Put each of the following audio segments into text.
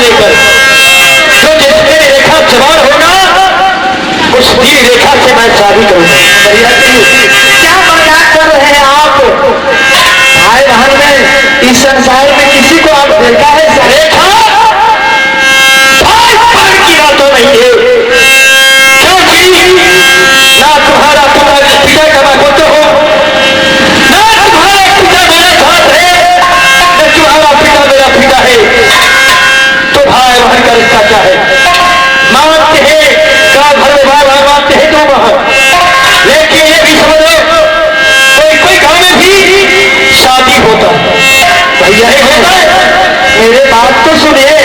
लेकर जो जिस मेरी रेखा जवान होगा उसकी रेखा से मैं शादी करूंगा। क्या मजाक कर रहे हैं आप? भाई बहन में इस संसार में किसी को आप देखा है? रेखा भाई बहन की बातों नहीं है, क्योंकि ना तुम्हारा पिता का मैं पुत्र हूं, ना तुम्हारा पिता मेरे साथ है, न तुम्हारा पिता मेरा पिता है। तो भाई बहन का रिश्ता क्या है? मानते हैं का घर में भाई भाई मानते हैं दो बहन, लेकिन ये भी समझो कोई कोई गांव में भी शादी होता भैया ही होता है। मेरे बात तो सुनिए,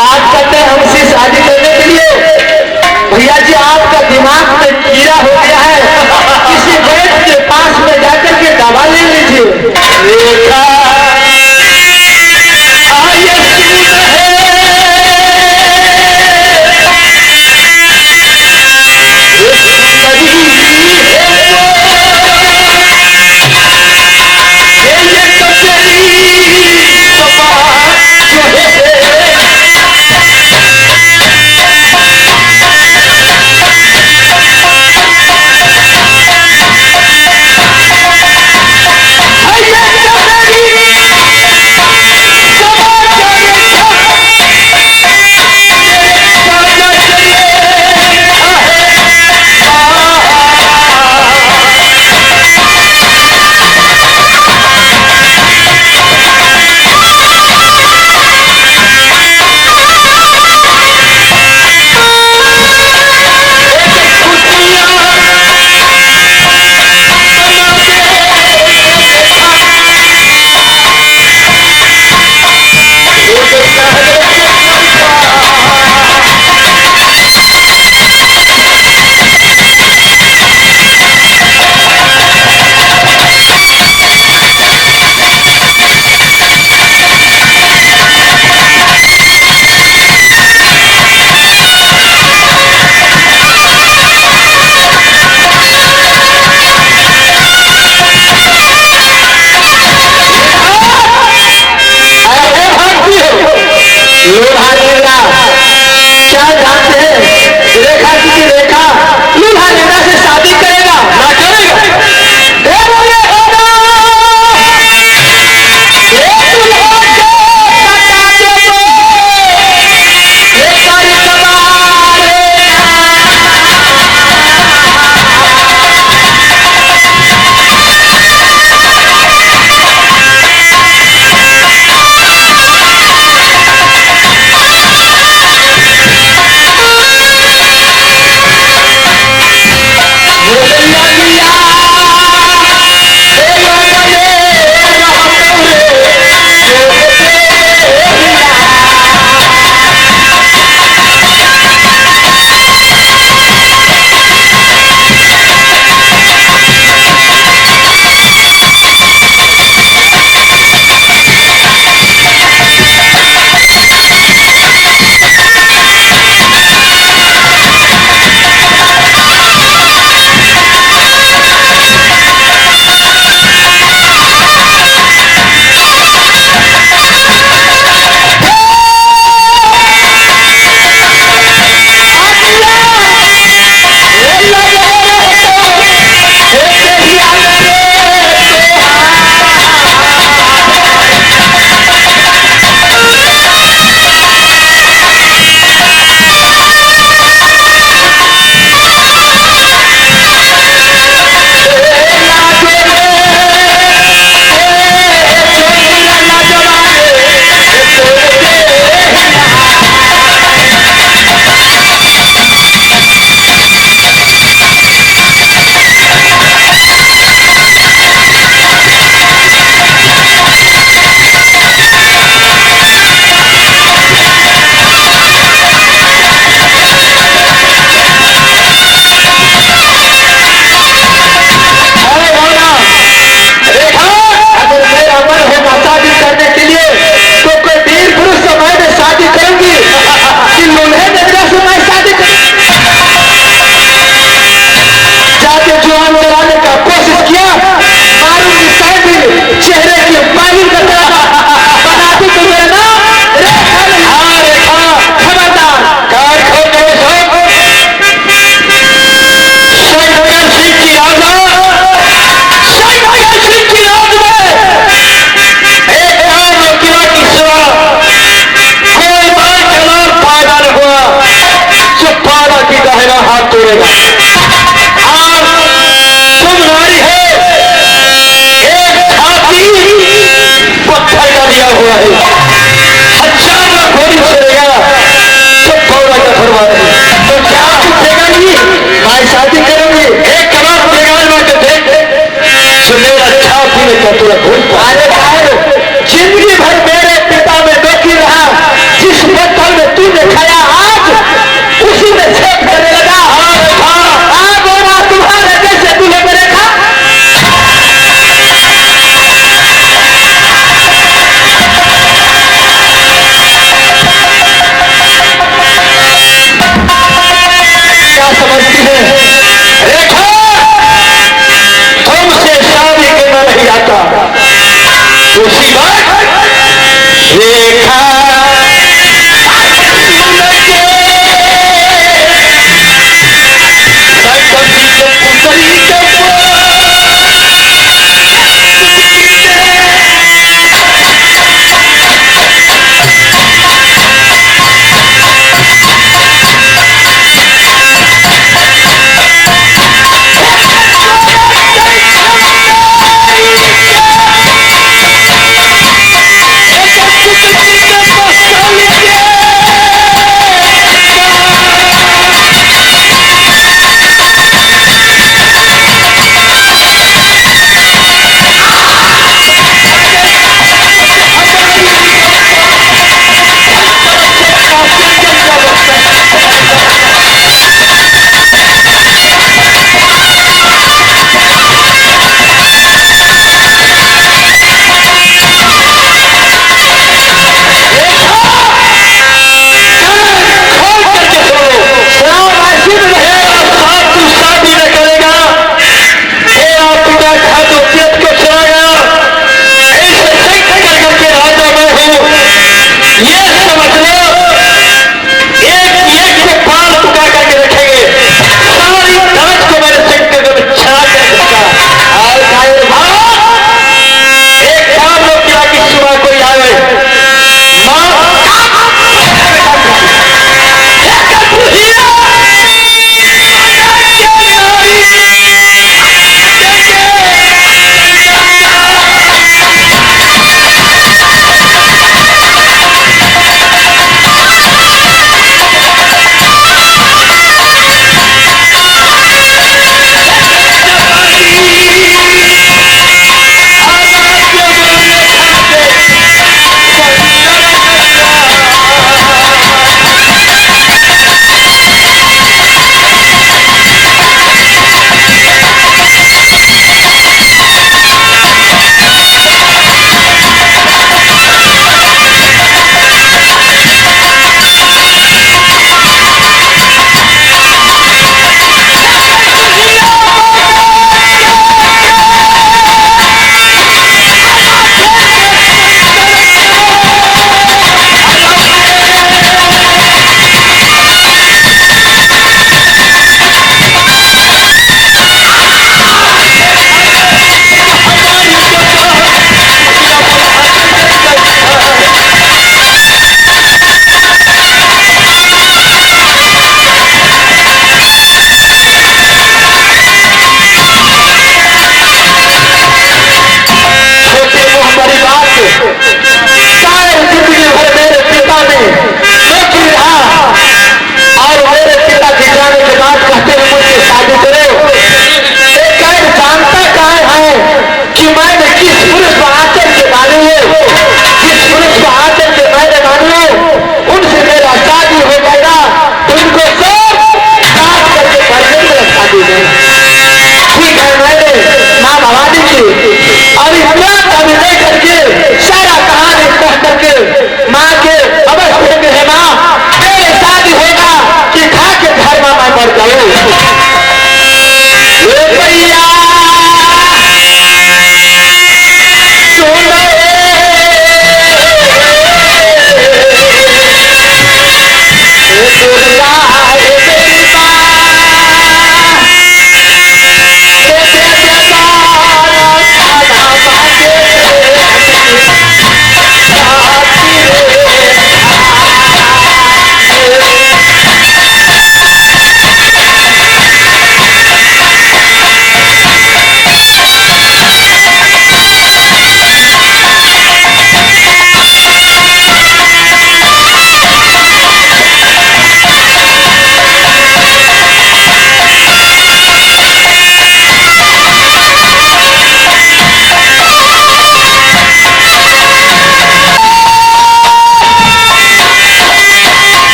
आप कहते हैं हमसे शादी करने के लिए। भैया जी आपका दिमाग में कीड़ा हो गया है, किसी वैद्य के पास में जाकर के दवा ले लीजिए। रेखा भैया का तुला भूल अरे भाई, जिंदगी भर मेरे पिता में दुखी रहा, जिस पत्थर में तूने खाया आज उसी में छेद करने लगा। आग और आग तुम्हारे जैसे दूल्हे में देखा। क्या समझती है रेखा, तुमसे शादी करना नहीं आता।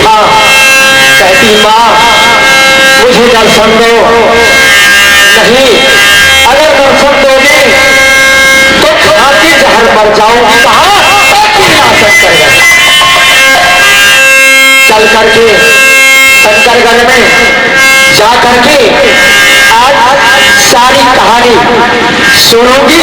देखा, कहती माँ मुझे दर्शन दो। नहीं, अगर दर्शन दोगे तो खाती जहर मर जाऊंगी। कहा चल करके शंकरगढ़ में जा करके आज सारी कहानी सुनूंगी।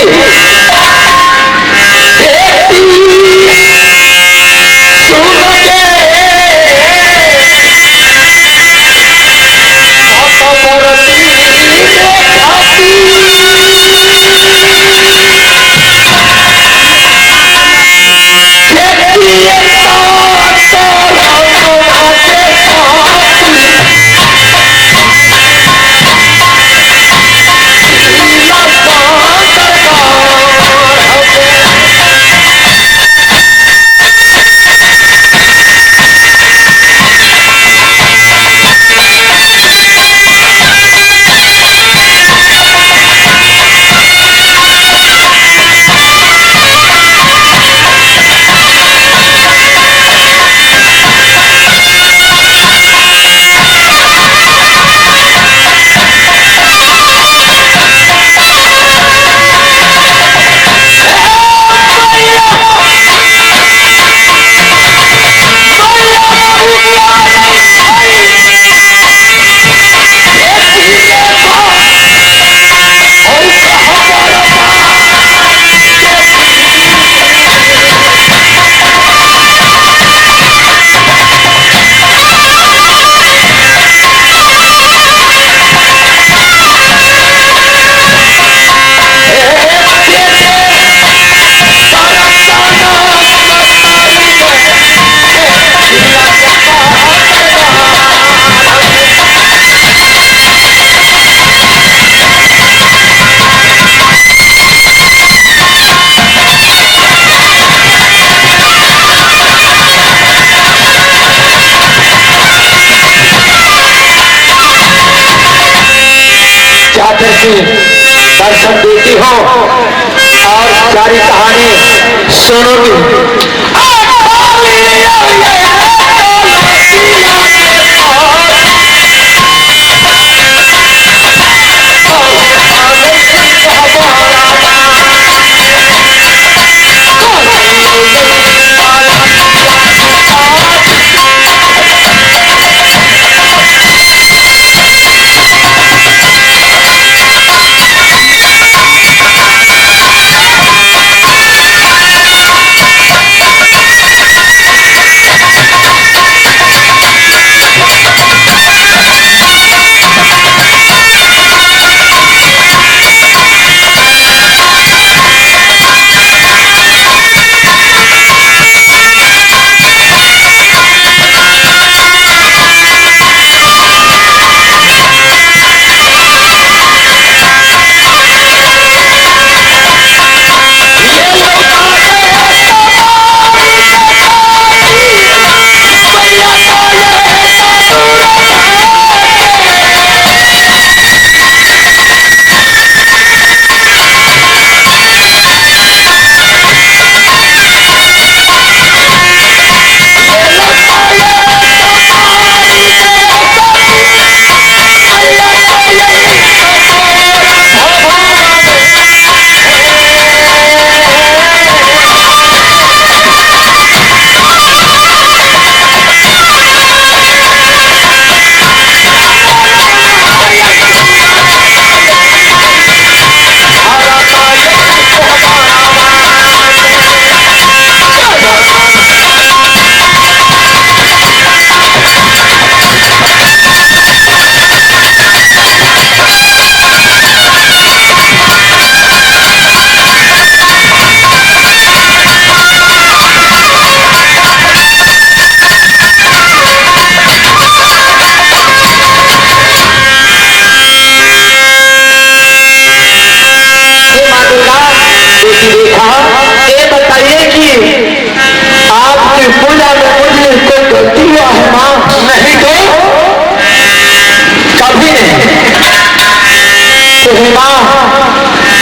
जाकर के दर्शन देती हो और सारी कहानी सुनोगी।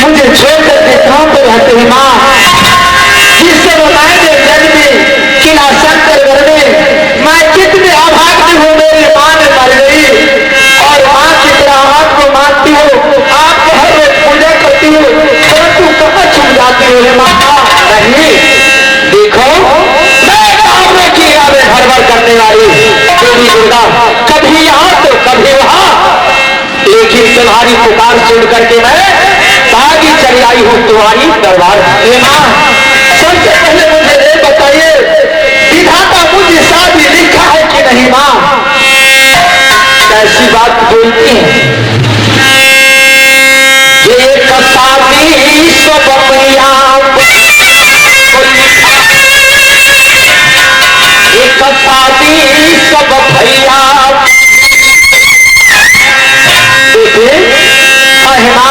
मुझे छोड़ करके कहां पे रहते हैं माँ? जिससे बताए थे जग में कि ना शंकर में मैं कितने करने वाली देवी दुर्गा, कभी यहाँ तो कभी वहाँ, लेकिन तुम्हारी पुकार सुन करके मैं भागी चली आई हूँ तुम्हारी दरबार। हे माँ, सबसे पहले मुझे ये बताइए, विधाता मुझे शादी लिखा है कि नहीं? माँ कैसी बात बोलती है? एक शादी सब मैया, एक शादी सब भैया, महिमा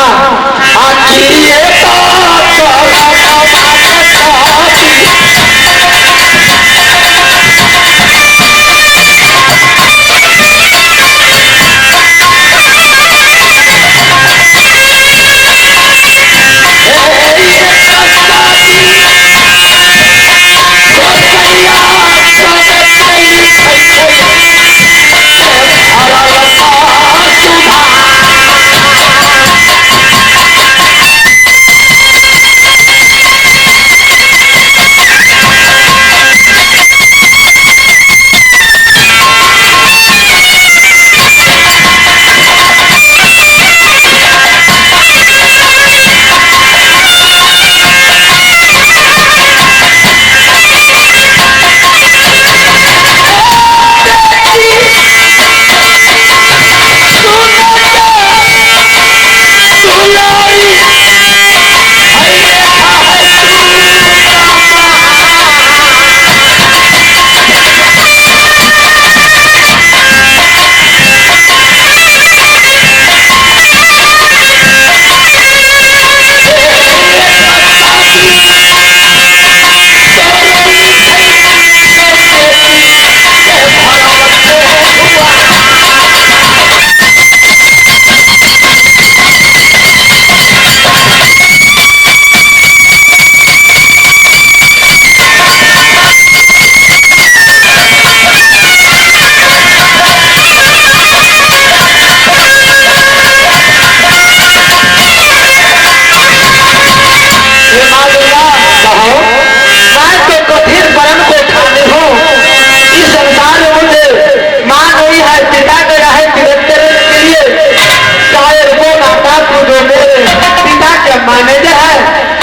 आखिए मैनेजर है,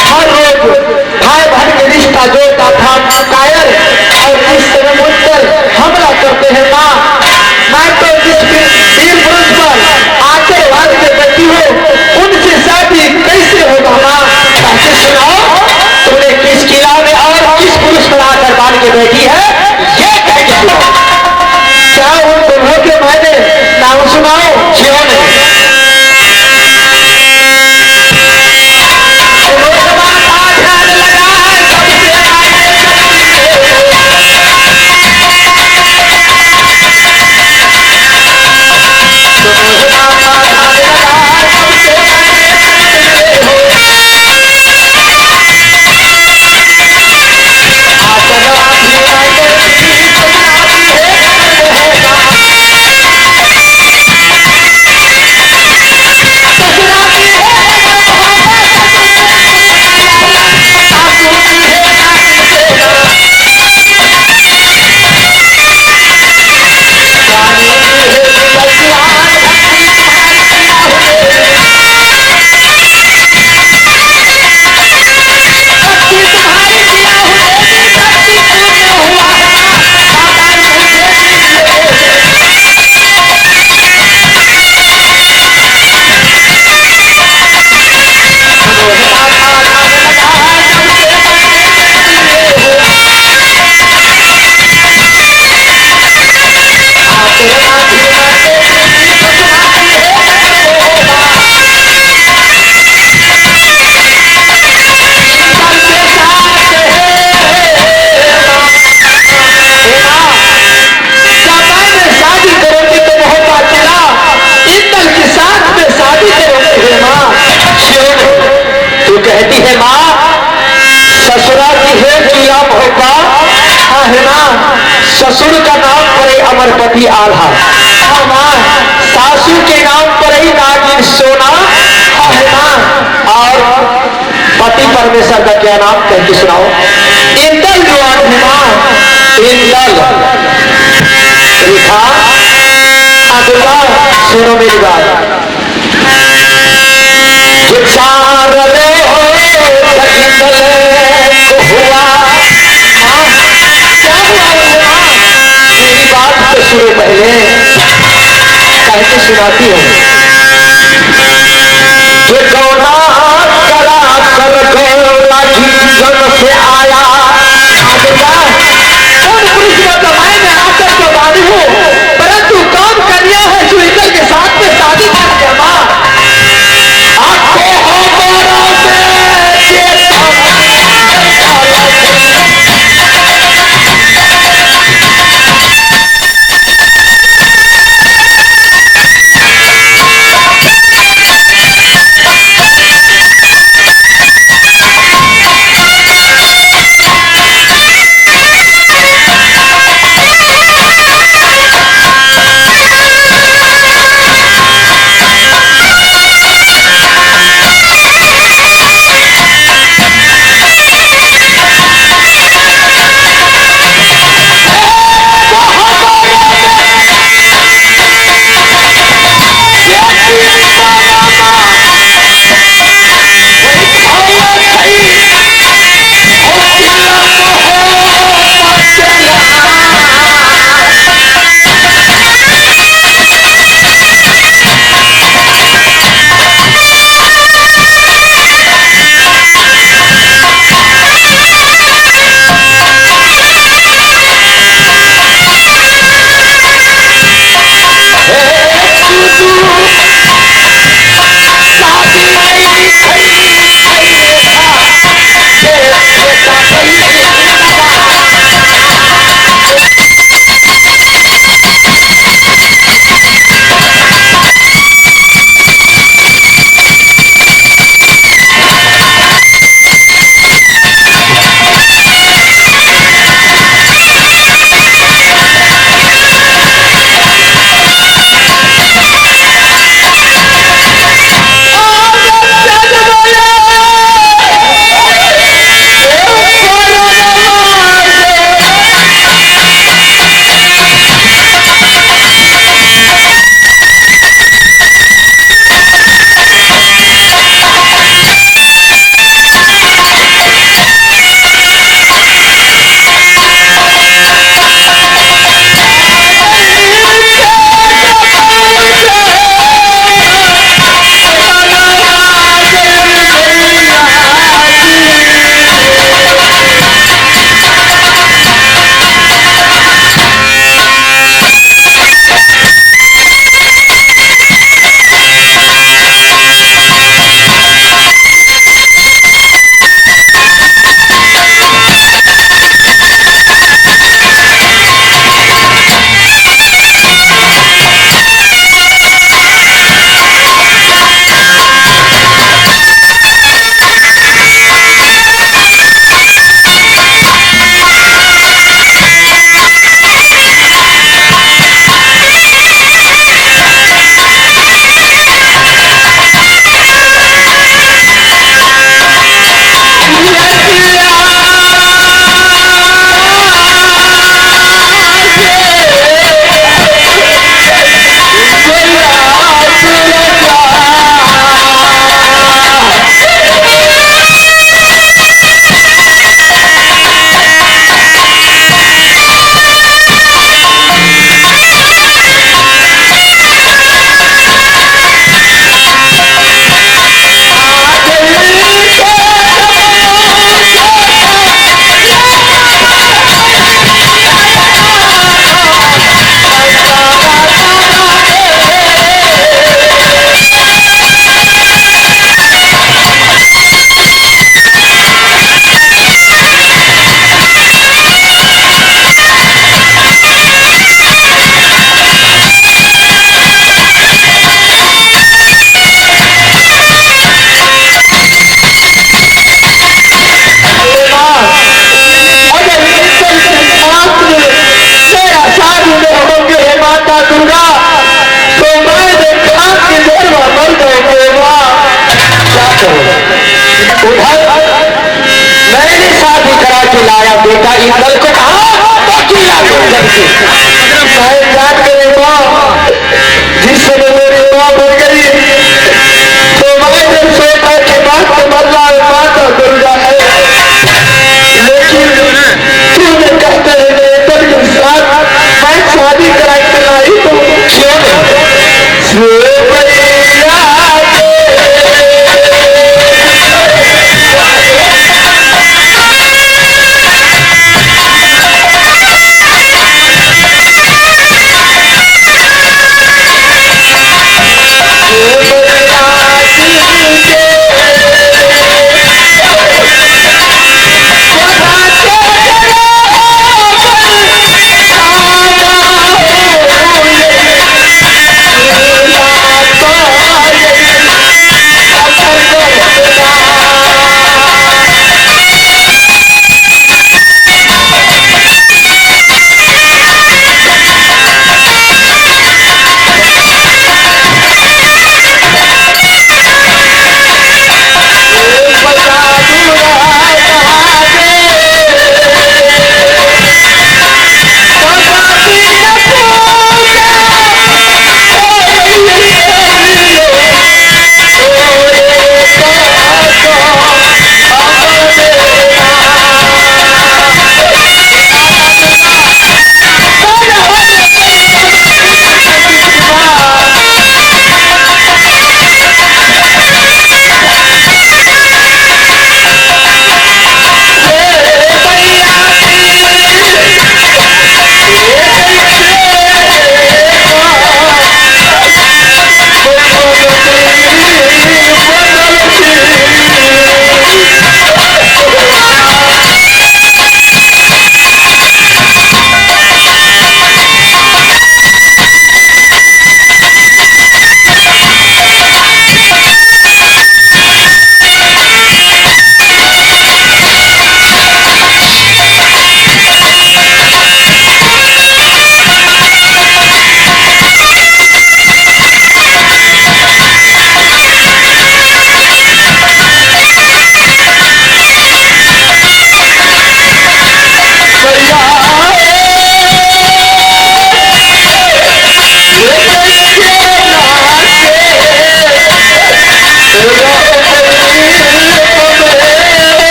हर रोज भाई बहन के रिश्ता जोड़ता था कायर, और इस समय मुझ पर हमला करते हैं। माँ, मैं तो जिस वीर पुरुष पर आशीर्वाद से बैठी हूँ, उनसे शादी कैसे होगा? माँ कैसे सुनाओ, तुमने किस किला में और किस पुरुष पर आकर बांध के बैठी है, ये कह के सुनाओ। क्या उन दोनों के मैंने नाम सुनाओ? क्यों नहीं? कहती है माँ, ससुरा की है किया होगा है ना, ससुर का नाम पर ही अमरपति आधा, माँ सासू के नाम पर ही नागिन सोना है ना, और पति परमेश्वर का क्या नाम कह के सुनाओ? इंदल जो है माँ, इंदल दुर्गा सुनो मेरी बात। ये चार रे हो हुआ मेरी बात तो सुनो पहले, कहते सुनाती हूँ। ये गौना करा कर गौना जीवन से आया परंतु काम कर लिया है सुनीता के साथ में शादी कर दिया। माँ आपको बेटा इंदल को कहा तो किया जान के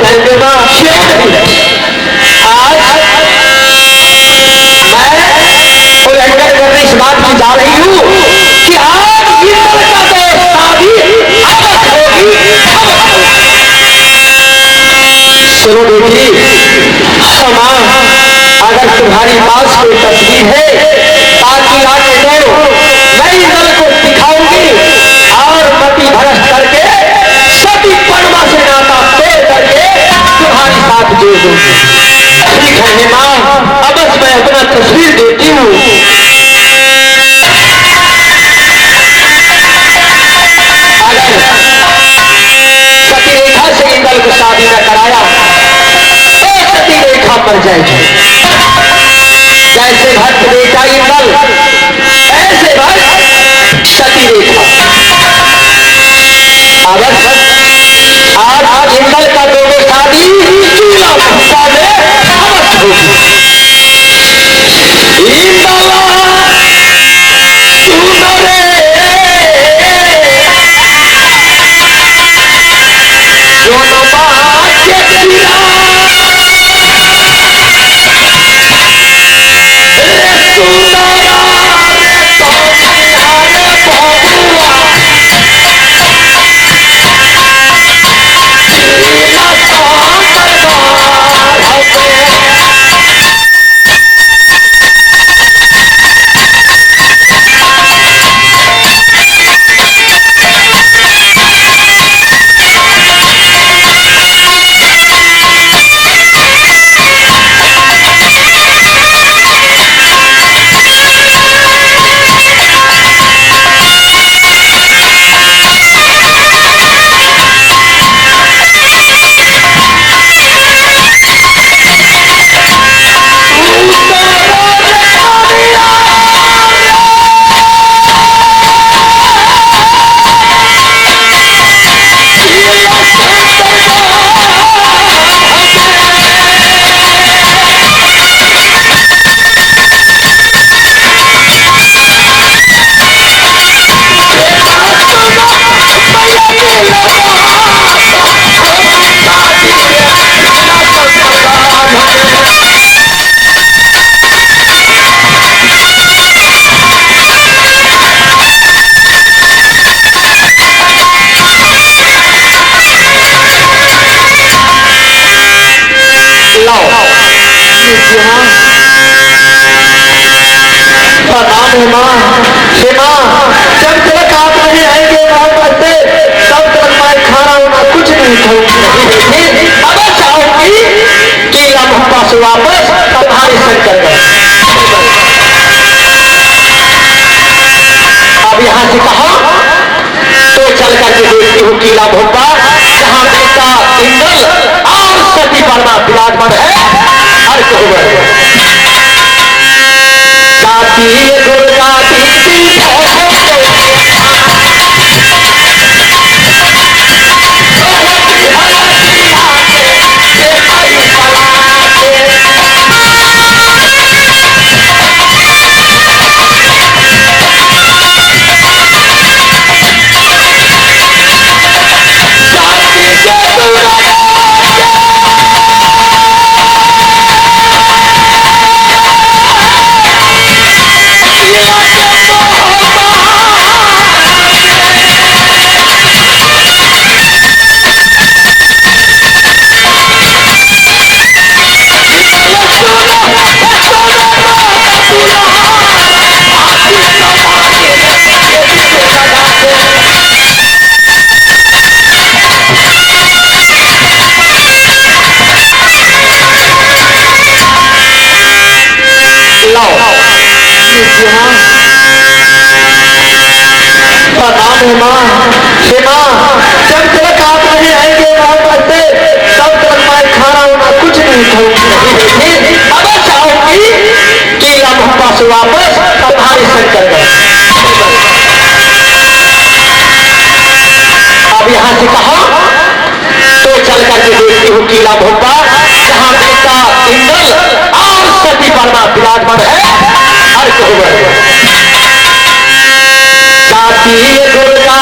रहेंगे माँ, क्यों नहीं? आज मैं उल्लंघन करने इस बात की जा रही हूँ कि आज इंद्र का शादी अवश्य होगी। सुनो बेटी, माँ अगर तुम्हारी पास कोई तस्वीर है ताकि आने दो, मैं इंद्र को दिखाऊंगी और मति भ्रष्ट करके सती परमा से नाता तोड़ करके तुम्हारे साथ जोड़ दूंगी। ठीक है माँ, अवश्य मैं अपना तस्वीर देती हूँ। सती रेखा से इंद्र को शादी न कराया तो सती रेखा पर जाएगी। जैसे भक्त बेटा इंद्र, ऐसे भक्त सती रेखा। अवश्य आज इंद्र का दोनों शादी चूल्हा भूसा में अवश्य होगी। जब तक आप नहीं आएंगे से तब तक मैं खाना वाना कुछ नहीं खाऊंगी। अब चाहूंगी कि हम पास वापस तुम्हारे शंकर गए। अब यहाँ से कहा तो चल करके देखती हूँ किला भोपा, जहाँ बेटा इंद्र और सती परमा विराजमान है। अर्थ हुआ जाती दुर्गा जब तक आप नहीं आएंगे से तब तक मैं खाना वाना कुछ नहीं खाऊंगी। अब चाहूंगी कि हम पास वापस तुम्हारे शंकर गए। अब यहाँ से कहा तो चल करके देखती हूँ किला भोपा, जहाँ बेटा इंद्र और सती परमा विराजमान है। अर्थ हुआ जाती दुर्गा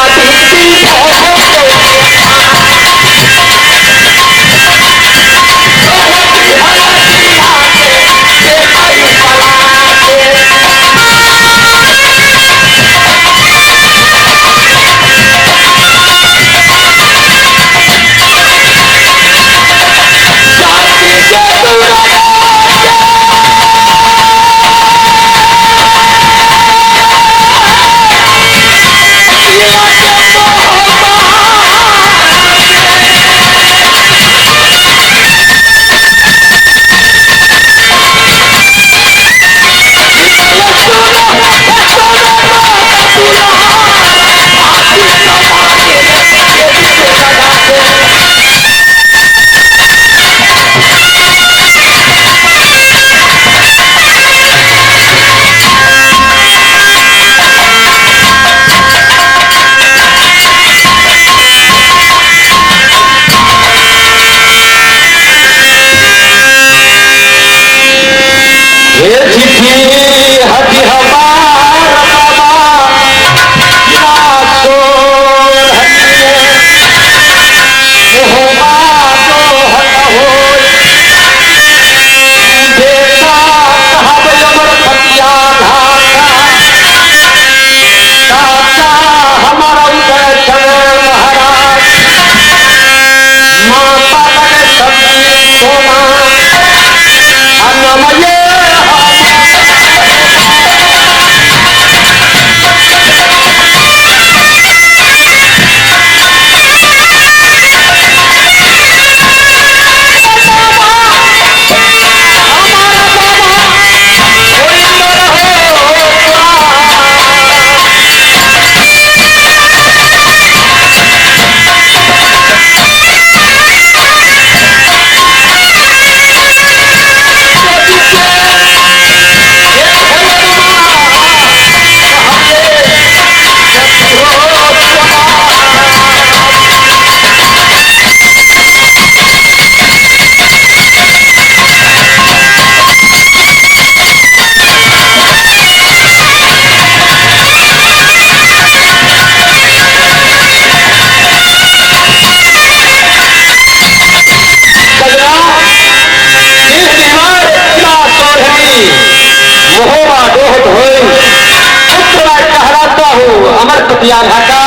अमर कुतिया ढाका,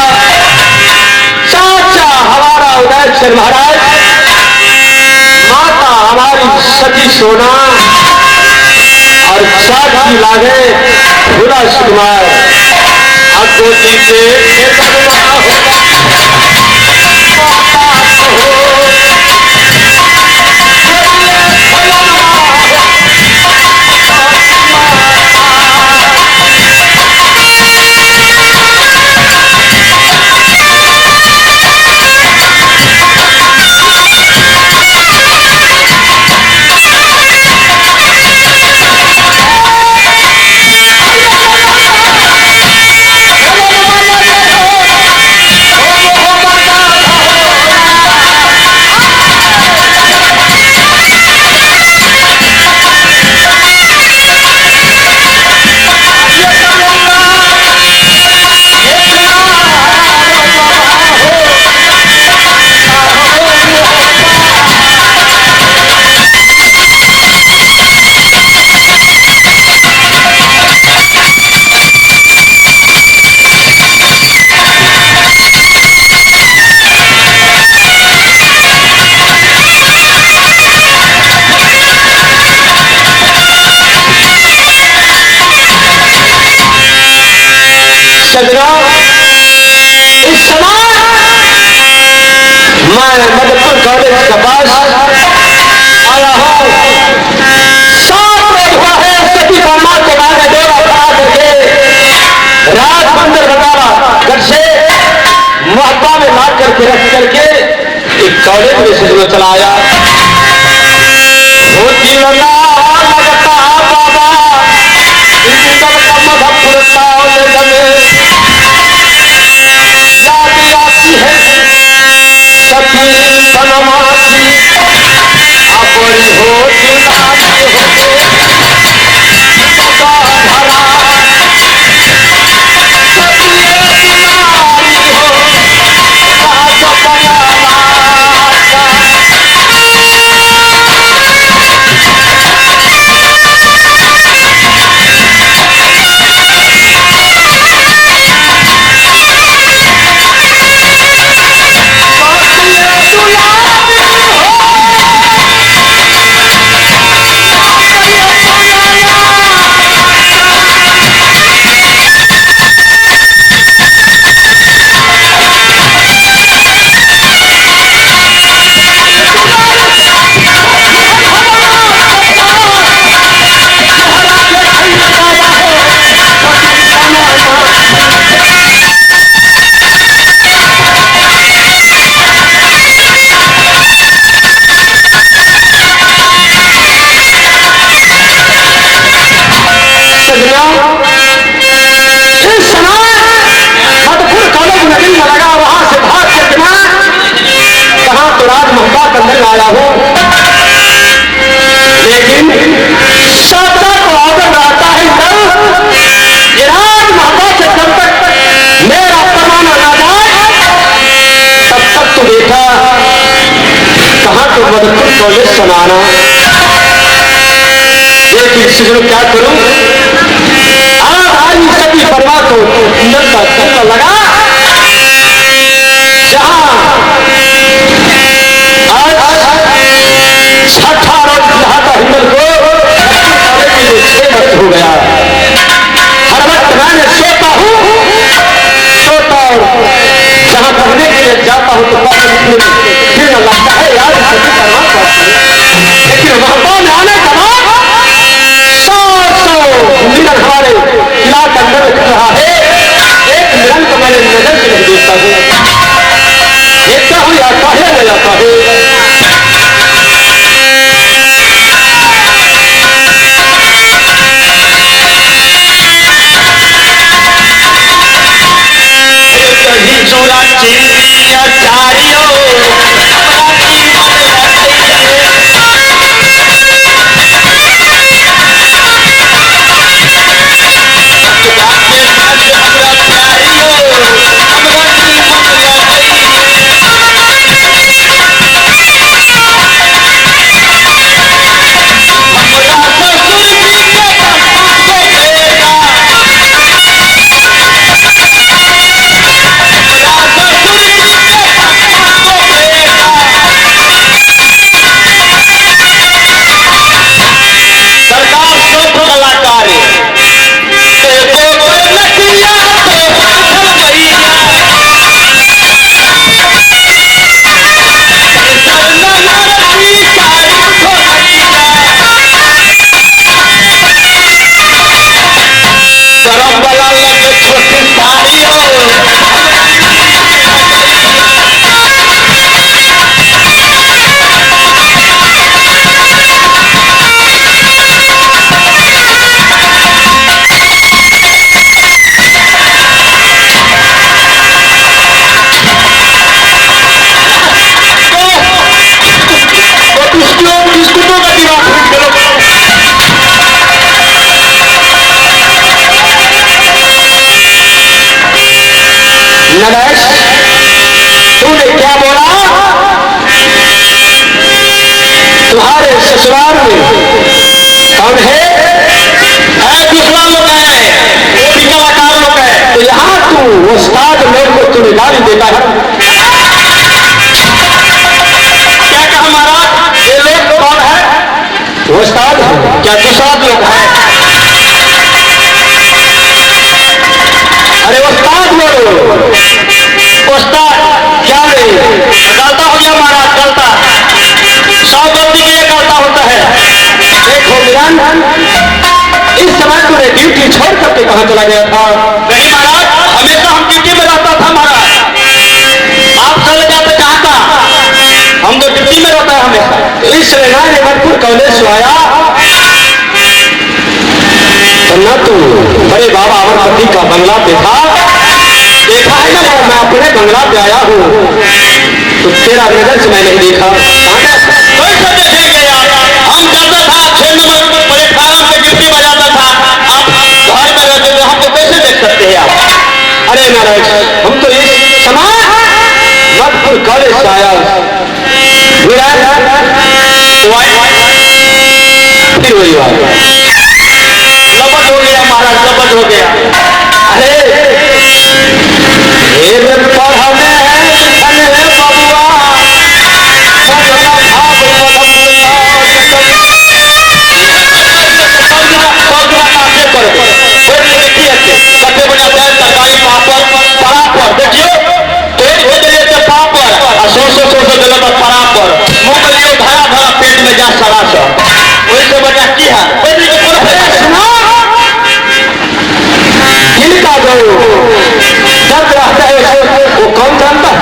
चाचा हमारा उदय चंद महाराज, माता हमारी सती सोना और चाची लागे भूला सुकुमार। अगोटी पे इस समय मैं मधुपुर कॉलेज के पास आया हूँ। 7 रोज हुआ है सती ब्रह्मा के बारे में डेरा खड़ा करके राज मंदिर बटाला घर से महत्ता में ला करके रख करके एक कॉलेज में से चला आया। होती लगा लगता बाबा मधुपुर आती है सती बनवासी अपनी हो अंदर आया हूं, लेकिन सत्ता को आदर आता है ये राज माता से जब तक मेरा परवाना ना जाए तब तक तो बेटा कहां तो मधुपुर कॉलेज सुनाना। लेकिन इसमें क्या करूं, आज सभी परिवार को लगा जहां छठा रोज नहाता हिंदल को हो गया। हर वक्त मैं सोता हूँ और जहां पढ़ने के लिए जाता हूँ तो फिर लगता है यार लेकिन वहां में आने के बाद 100 मिलन हमारे किला के अंदर दिख रहा है। एक मिलन को मैंने दुश्वार में कौन है? दूसरा लोग है, वो भी कलाकार लोग है। तो यहाँ तू उस्ताद लोग को तू निकाल देता है। क्या कहा महाराज? ये लोग कौन है? उस्ताद क्या दूसरा लोग है? अरे उस्ताद बोलो, उस्ताद क्या नहीं? गलता हो गया महाराज, गलता। 100 गलती के लिए गलता होता है। देखो मिलन, इस समय तूने ड्यूटी छोड़ करके कहाँ चला गया था? नहीं महाराज, हमेशा हम ड्यूटी में रहता था महाराज। आप चले जाते कहाँ था? हम तो ड्यूटी में रहता है हमेशा। इस रेगानपुर कॉलेज से आया तो न तू बड़े बाबा अमरपति का बंगला देखा है ना? मैं अपने बंगला पे आया हूँ तो तेरा नजर से मैं नहीं देखा। कैसे देखेंगे यार? हम जाता था 6 नंबर प्लेटफार्म पे ड्यूटी बजाता था, आप घर में रहते थे, हमको कैसे देख सकते हैं आप? अरे महाराज, हम तो इस समय मधुपुर कॉलेज से आया फिर वही बात लपट हो गया महाराज, लपट हो गया। अरे जिनका जो दर्द रहता है वो कौन जानता है?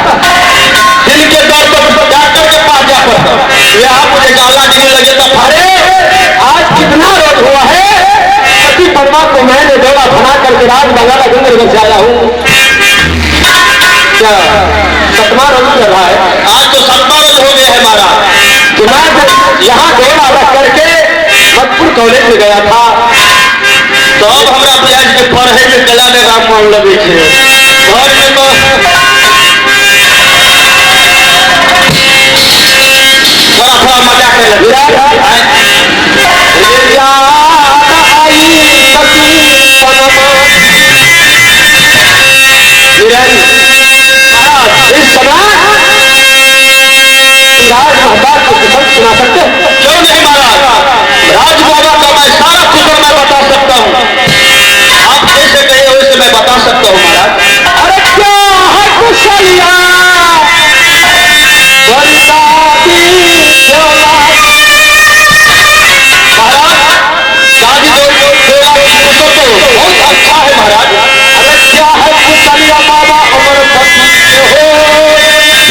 दिल के दर्द पर डॉक्टर के पास जा पड़ता, यहाँ मुझे गाला गिरने लगे तो अरे आज कितना रोज हुआ है, पति परमा को मैंने डोला बना करके रात बंगाला गंगर में जाया हूँ। क्या सतमा रोज चल रहा है? आज तो 7वां रोज हो गया है महाराज। तो मैं जब यहाँ डोला रख करके मधुपुर कॉलेज में गया था तो अब हमरा प्याज के पढ़े में कला लगा मन लगे थे। घर में तो थोड़ा थोड़ा मजा कर लगे। इस समय राज महाराज को कुशल सुना सकते? क्यों नहीं महाराज? राज बाबा का मैं सारा कुशल मैं बता सकता हूँ। आप जैसे कहे वैसे मैं बता सकता हूँ महाराज। अरे क्या है कुशलिया महाराज दादी देवा की कुशल तो बहुत अच्छा है महाराज। अरे क्या है कुशलिया बाबा अमरपति हो,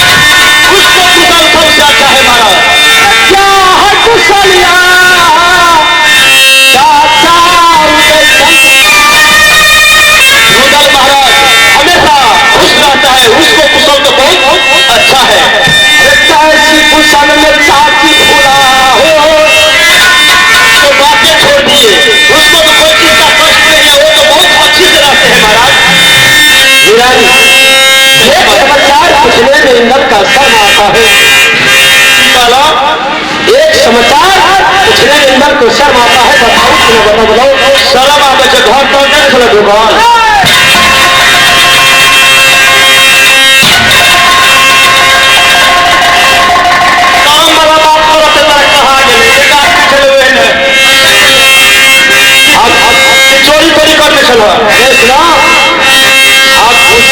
उसको कुशल सबसे अच्छा है महाराज। क्या है कुशलिया रुदल महाराज हमेशा खुश रहता है, उसको कुशल तो बहुत अच्छा है। अरे कैसी कुशल में चाची भूला हो, तो बातें छोड़ दिए, उसको तो कोई चीज का कष्ट नहीं है, वो तो बहुत अच्छी तरह से है महाराज। एक समाचार पूछने में इंद्र का शर्म आता है। चलो एक समाचार पूछने में इंद्र को शर्म आता है। बताओ बताओ शर्म आवे छै, घर तो नहीं चले दुकान। काम वाला बात करते तरह कहा गेले, एक आदमी चले हुए ने अब चोरी चोरी करने चलो।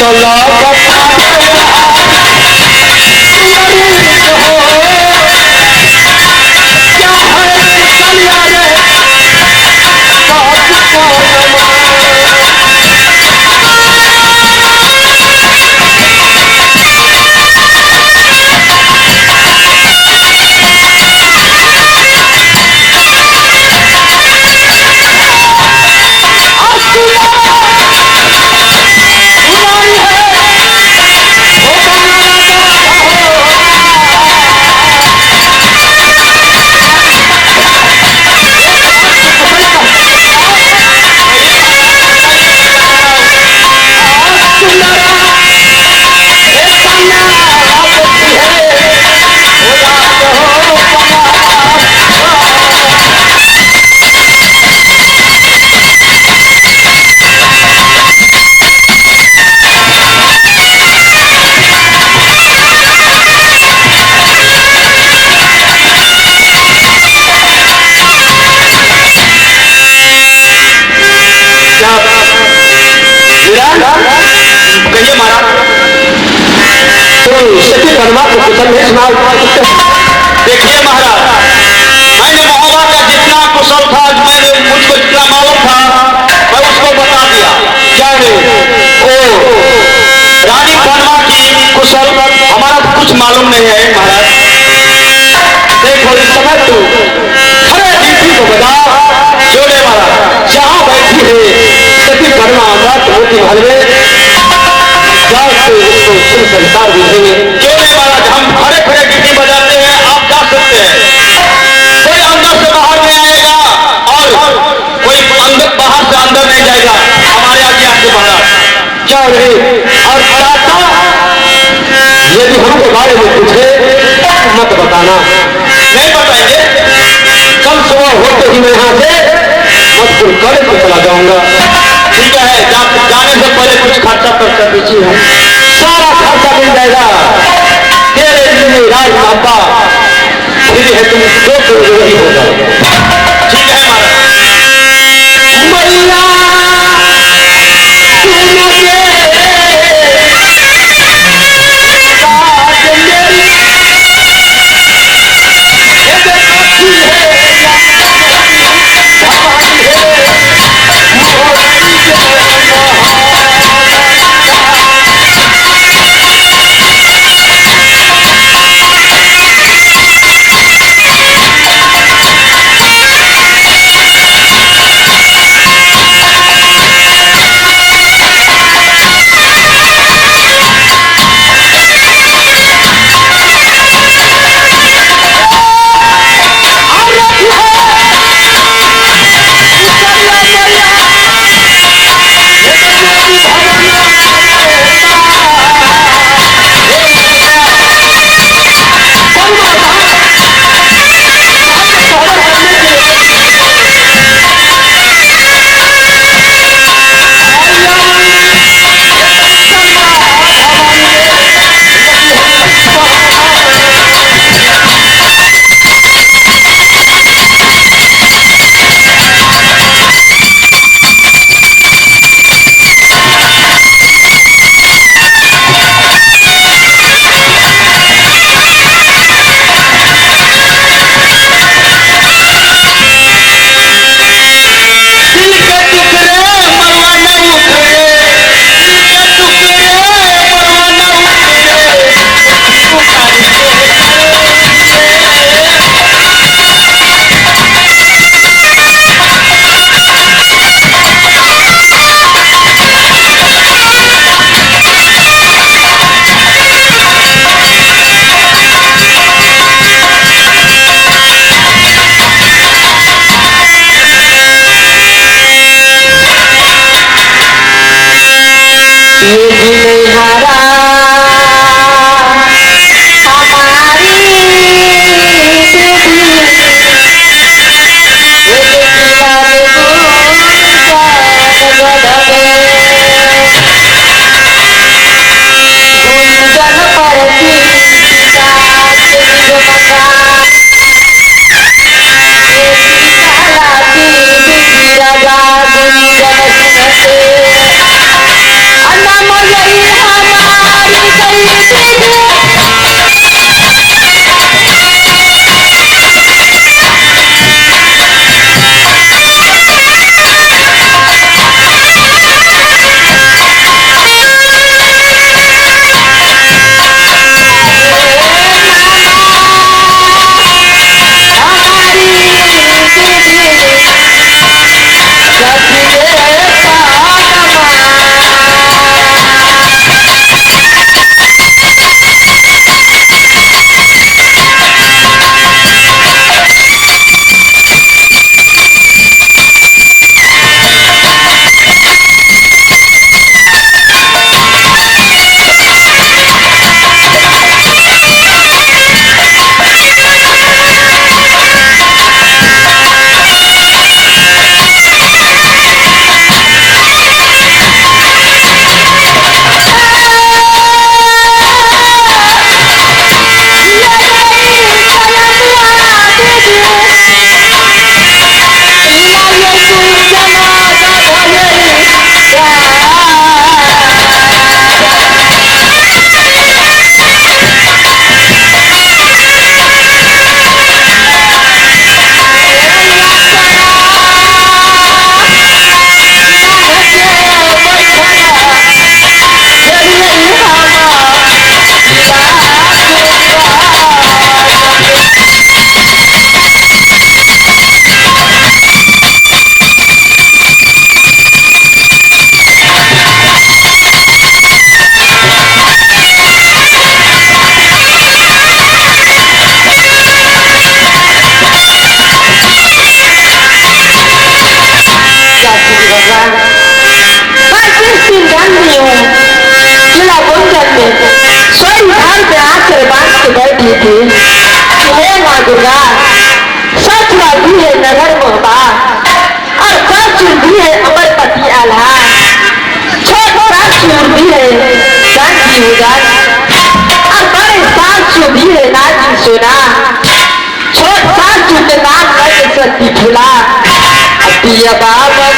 सुना आप कुशल सुनाओ। देखिए महाराज, मैंने महोबा का जितना कुशल था, मैंने मुझको जितना मालूम था, मैं उसको बता दिया। क्या रे? ओ रानी पद्मा की कुशल हमारा कुछ मालूम नहीं है महाराज। देखो इस समय तू खरे दीदी को बता, जोड़े महाराज, जहाँ बैठी है सती पद्मा अमृत होती भलवे जाओ से उसको सुन संसार बुझेंगे। जोड़े महाराज, हम खड़े खड़े गिट्टी बजाते हैं, आप जा सकते हैं। कोई अंदर से बाहर नहीं आएगा और कोई अंदर बाहर से अंदर नहीं जाएगा, हमारे आज्ञा से महाराज। जाओ रे। और चाचा यदि हमके बारे में पूछे मत बताना, नहीं बताएंगे। कल सुबह होते ही मैं यहाँ से मजबूर कर के चला जाऊंगा। ठीक है, जाने से पहले कुछ खर्चा कर दीजिए। हम सारा खर्चा मिल जाएगा तेरे लिए। राज माता फिर है तुम जो करोगे वही होगा। ठीक है महाराज। मैया माँ दुर्गा सचवा भी है नगर मोहबा और सच भी है अमरपति आल्हा छोटा सूर भी है गांधी उजान और बड़े सासू भी है नाजी सोना छोट सासू के नाम लगे सती फुला पिया बाबा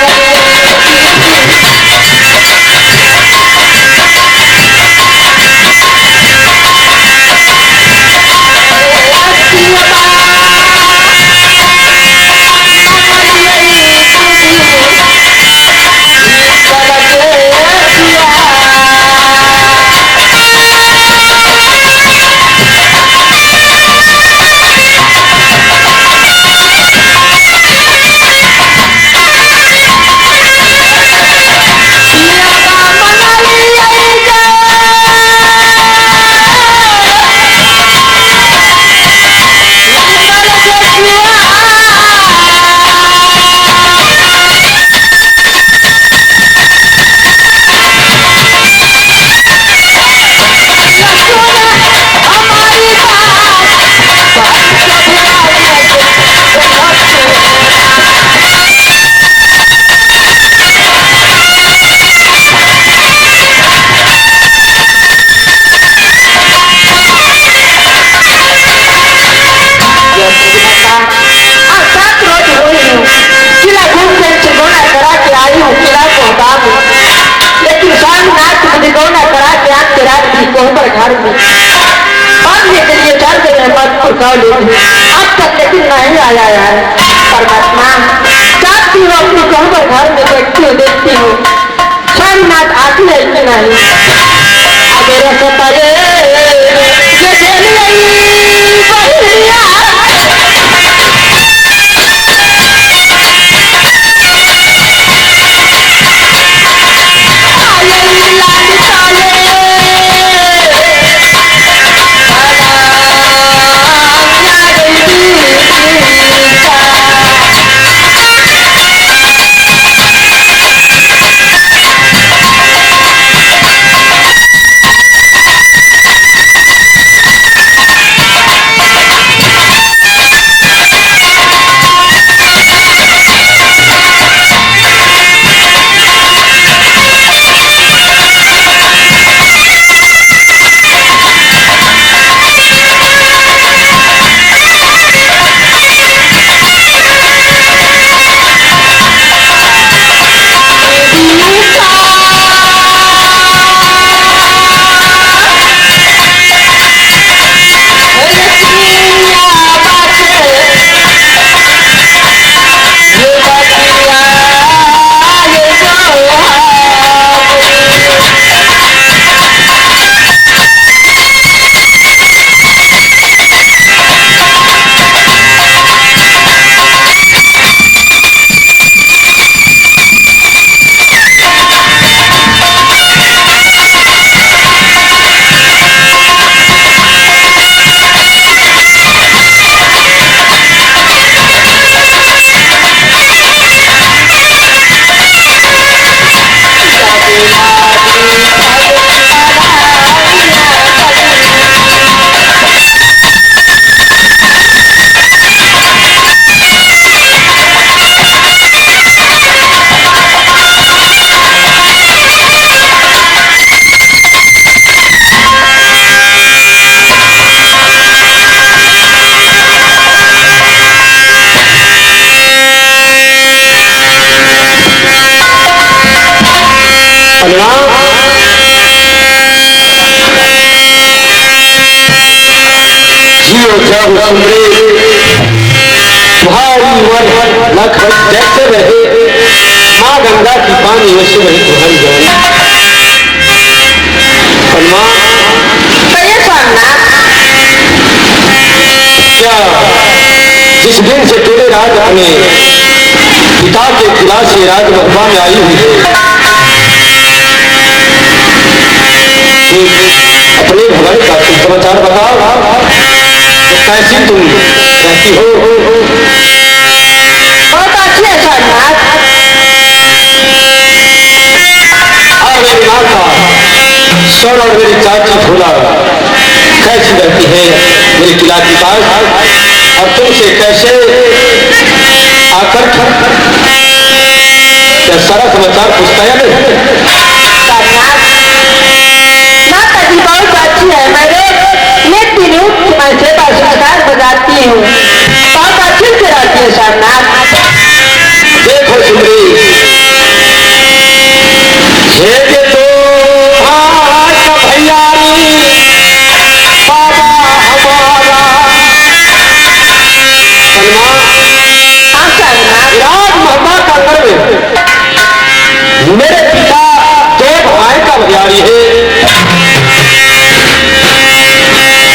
अब तक लेकिन नहीं आया है परमात्मा चाहती हूँ अपनी कहूँ पर घर में बैठती हूँ देखती हूँ स्वामीनाथ आती है कि नहीं अगर सताए जैसे रहे माँ गंगा की पानी वैसे रहे तुम्हारी क्या जिस दिन से तेरे राज अपने पिता के खिलाफ से राज मथुरा में आई हुई है अपने भलाई का समाचार बताओ कैसी तुम रहती हो बहुत अच्छी है सरनाथ मेरी माता सोन और मेरी चाची भोला कैसी रहती है मेरे किला के पास तुमसे कैसे आकर क्या सारा समाचार पूछता है माता जी बहुत अच्छी है, मैं तीनों मैं सेवा संस्कार बजाती हूँ, बहुत अच्छी से रहती है सारनाथ। देखो सुंदरी, ये तो भैया बाबा हमारा विराट महमा का गर्व मेरे पिता दो भाई का भैयारी है।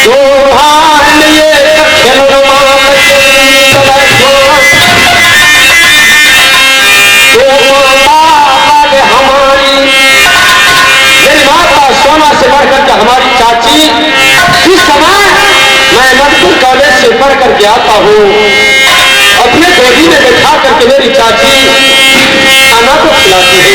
दो भाई ये हमारी मेरी माता सोना से बढ़कर के हमारी चाची, इस समय मैं मधुपुर कॉलेज से पढ़ करके आता हूँ, अपने गोदी में बैठा करके मेरी चाची खाना को खिलाती है।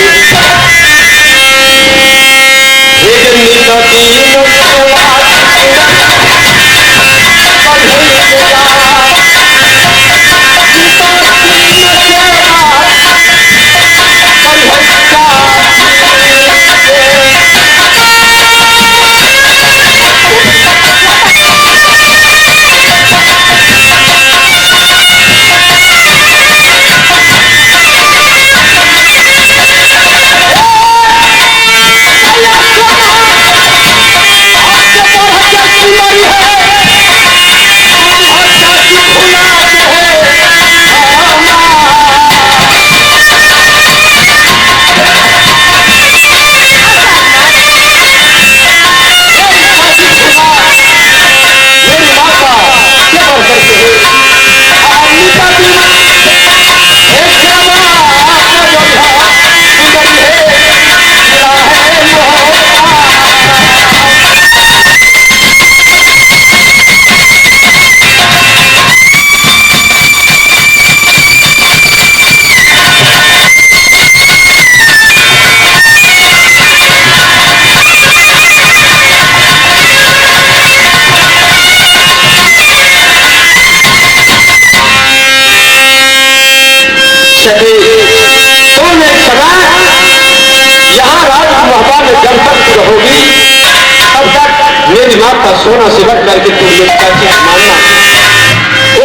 मेरी माता सोना से बढ़ करके तुम मेरी चाची मानना,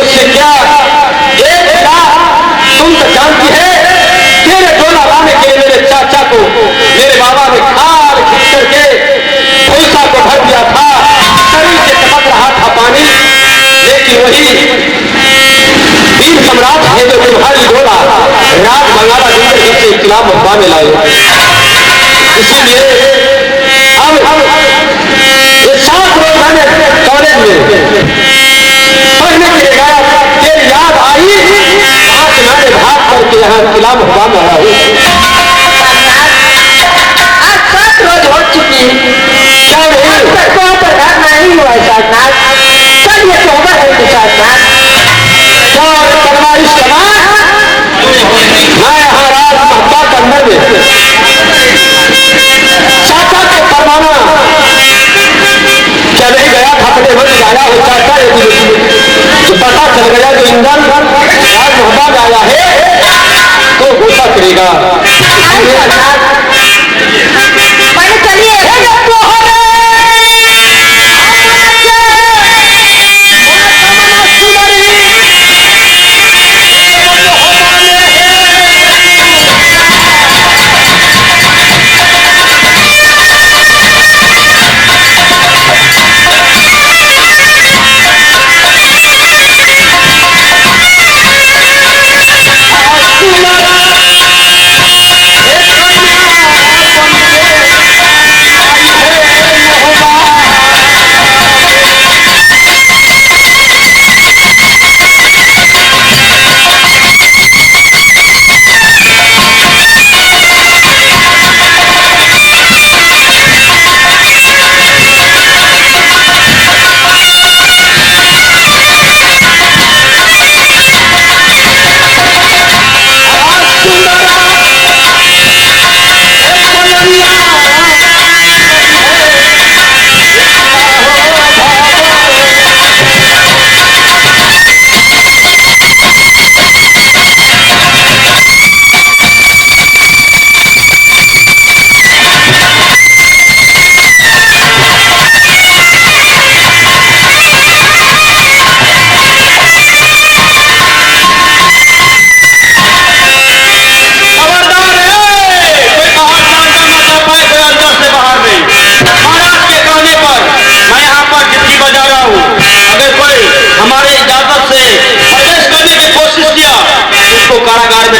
उससे क्या एक तुम तो जानती है, तेरे डोला लाने के लिए मेरे चाचा को मेरे बाबा ने खाल खींच करके भूसा को भर दिया था, शरीर से टपक रहा था पानी, लेकिन वही वीर सम्राट है जो तुम्हारी डोला राज बंगाला जिंदगी से इस्लाम अफवाह में लाए। इसीलिए अब ये 7 रोज मैंने कॉलेज में पढ़ने के लिए गया, तेरी याद आई, आज मैंने भाग करके यहाँ इस्लाम अफवाह में आया हूँ। आज 7 रोज हो चुकी नहीं हुआ सारनाथ, चलिए तौबा है कि सारनाथ मैं यहाँ राज महबा करने में चाचा को फरमाना क्या नहीं गया था, अपने वक्त आया हो चाचा, जो पता चल गया जो इंजन राज महबा में आया है तो गुस्सा करेगा। पहले चलिए एक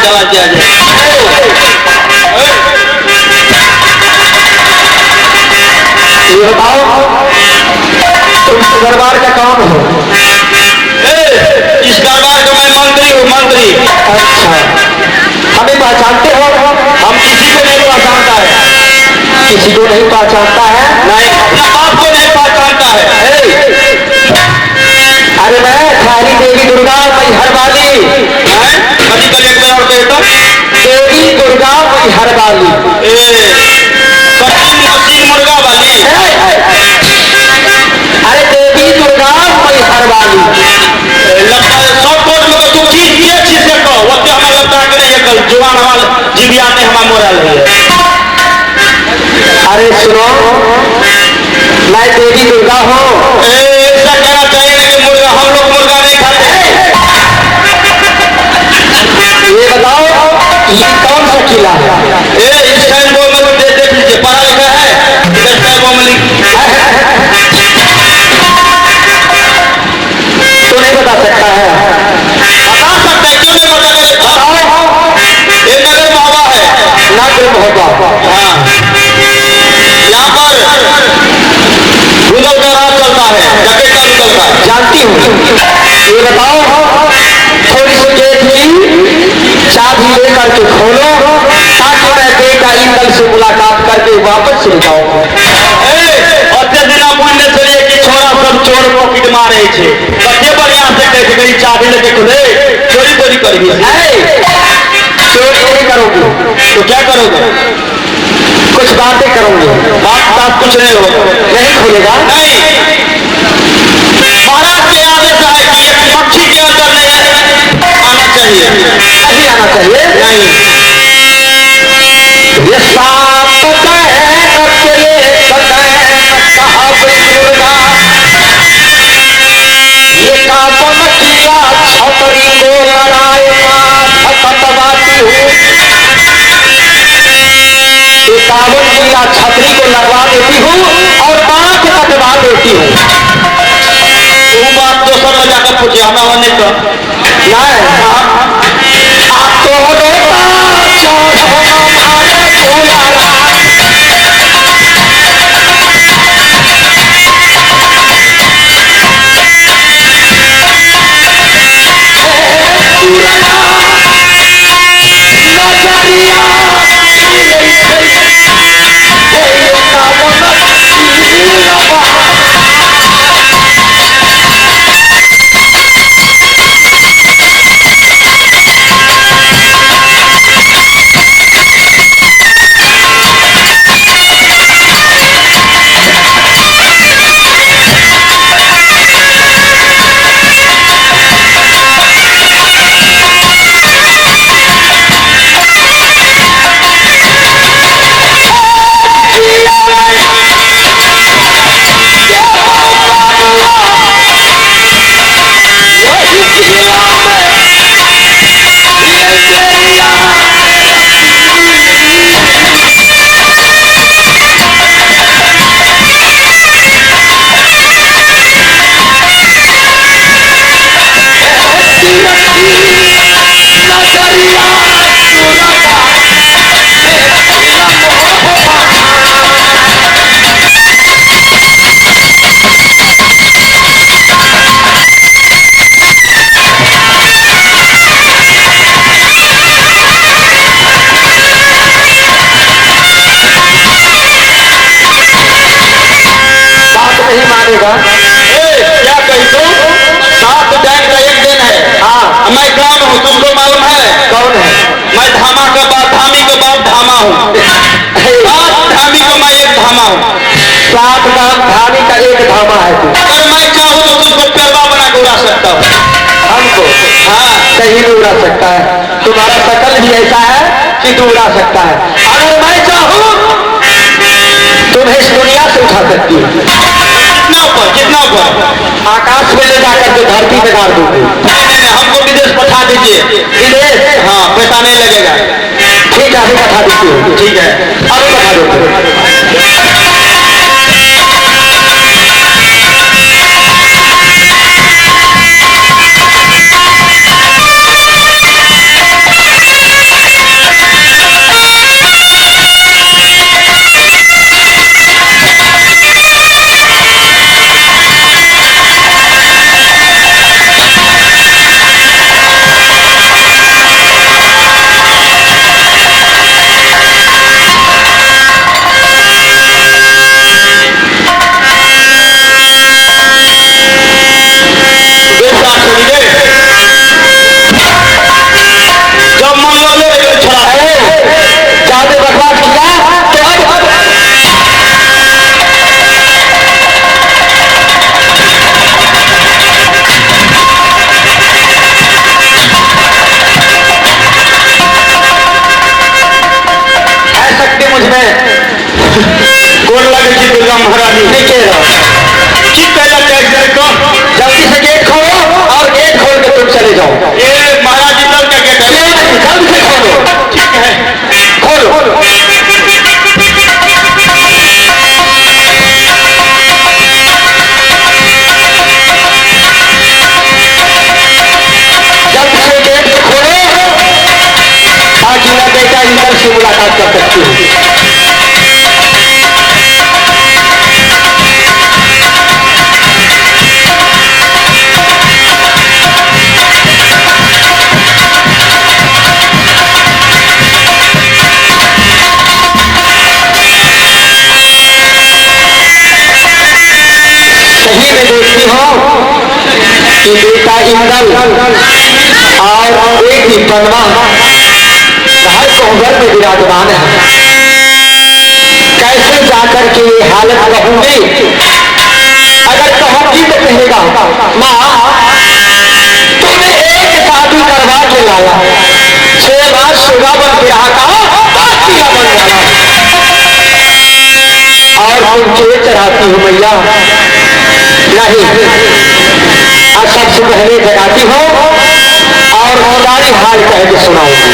चला किया जाए। ये बताओ तुम इस दरबार का कौन हो? इस दरबार का मैं मंत्री हूँ, मंत्री। अच्छा, हमें पहचानते हो? हम किसी को नहीं पहचानता है। किसी को नहीं पहचानता है? नहीं, अपना बाप को नहीं पहचानता है। अरे मैं खाली देवी दुर्गा मैहर वाली। कभी कभी एक बार और कहता देवी दुर्गा मैहर वाली। मशीन मुर्गा वाली। अरे देवी दुर्गा मैहर वाली। लगता है सब कोट में तू चीज ये चीज से कहो वो क्या हमें लगता है कि नहीं कल जुबान हमारे जीविया ने हमारा मोरा ले। अरे सुनो, मैं देवी दुर्गा हूँ। ऐसा कहना चाहिए कि मुर्गा हम लोग मुर्गा नहीं खाते। ये बताओ ये कौन सा किला है? इस टाइम वो में तो देख लीजिए पढ़ा लिखा है। इस टाइम वो में तो नहीं बता सकता है? बता सकते हैं, क्यों नहीं बताओ? ये नगर महोबा है। नगर महोबा। हाँ, यहाँ पर रुदल का राज चलता है, जगह का रुदल का। जानती हूँ। ये बताओ थोड़ी सी गेट की चाबी लेकर के खोलो ताकि मैं बेटा इंदल से मुलाकात करके वापस चले जाऊँ। और दिन पुण्य चलिए कि छोरा सब चोर पॉकेट मारे छे बच्चे बढ़िया से कैसे कहीं चाबी लेके खुले चोरी चोरी करेगी। चोरी नहीं करोगे तो क्या करोगे? कुछ बातें करोगे। बात कुछ नहीं होगा। नहीं खुलेगा। नहीं, महाराज के आदेश है कि एक पक्षी के अंदर नहीं आना चाहिए। नहीं आना चाहिए। नहीं, ये सात ये कामन किया छतरी को लड़ाए खतवाती हूँ। ये कामन किया छतरी को लड़वा देती हूँ और बात कटवा देती हूँ। तुम बात दोसर में जाकर पूछे हमारा नहीं तो आप तो क्या कही तुम? 7 टैंक का एक दिन है। हाँ, मैं कौन हूँ तुमको मालूम है? कौन है? मैं धामा का बाप धामी का बाप धामा हूँ। 7 धामी का मैं एक धामा हूँ। 7 धामी का एक धामा है तू। अगर मैं चाहूँ तो तुमको पेड़वा बना के उड़ा सकता हूँ। हमको हाँ, कहीं भी उड़ा सकता है। तुम्हारा शकल भी ऐसा है कि तू उड़ा सकता है। अगर मैं चाहूँ तुम्हें इस दुनिया से उठा सकती हूँ। जितना ऊपर आकाश में ले जाकर के धरती में गाड़ दूंगी। नहीं, हमको विदेश पठा दीजिए। विदेश? हाँ, पैसा नहीं लगेगा। ठीक है, अभी पठा देती हूँ। ठीक है, अभी पठा दूंगी। का इंदल और एक ही बनवा हर कोहबर में विराजमान है। कैसे जाकर के ये हालत कहूंगी, अगर कहूंगी तो कहेगा माँ तूने एक शादी करवा के लाया, 6 मास सुगा बन के आता बन गया और तुम के चढ़ाती हो मैया? नहीं, अब सबसे पहले जगाती हो और सारी हाल कह के सुनाऊंगी।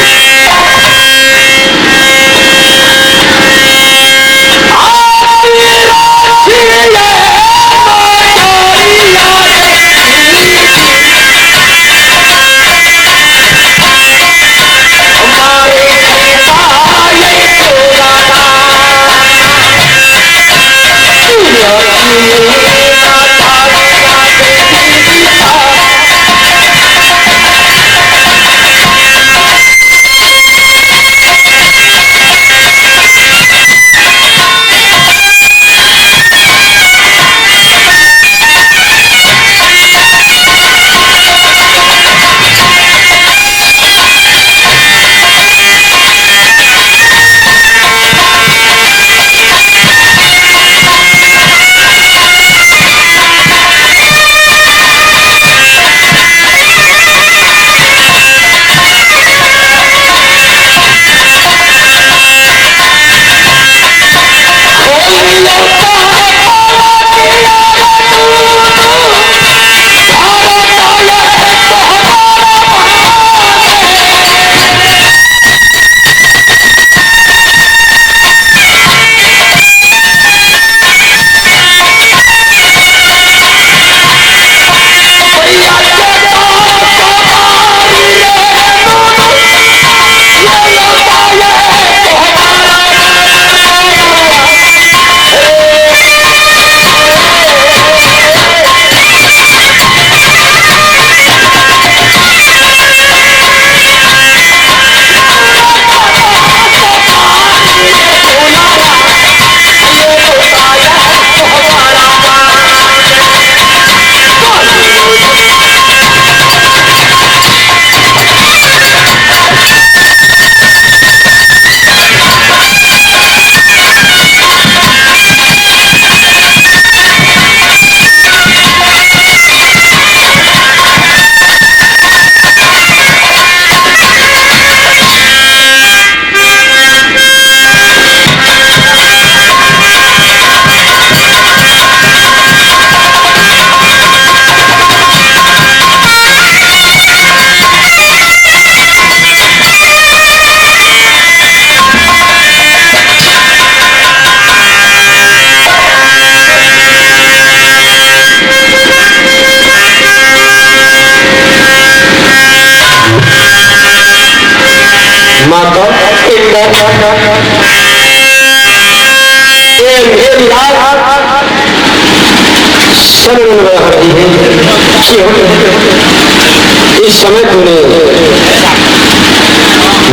इस समय तूने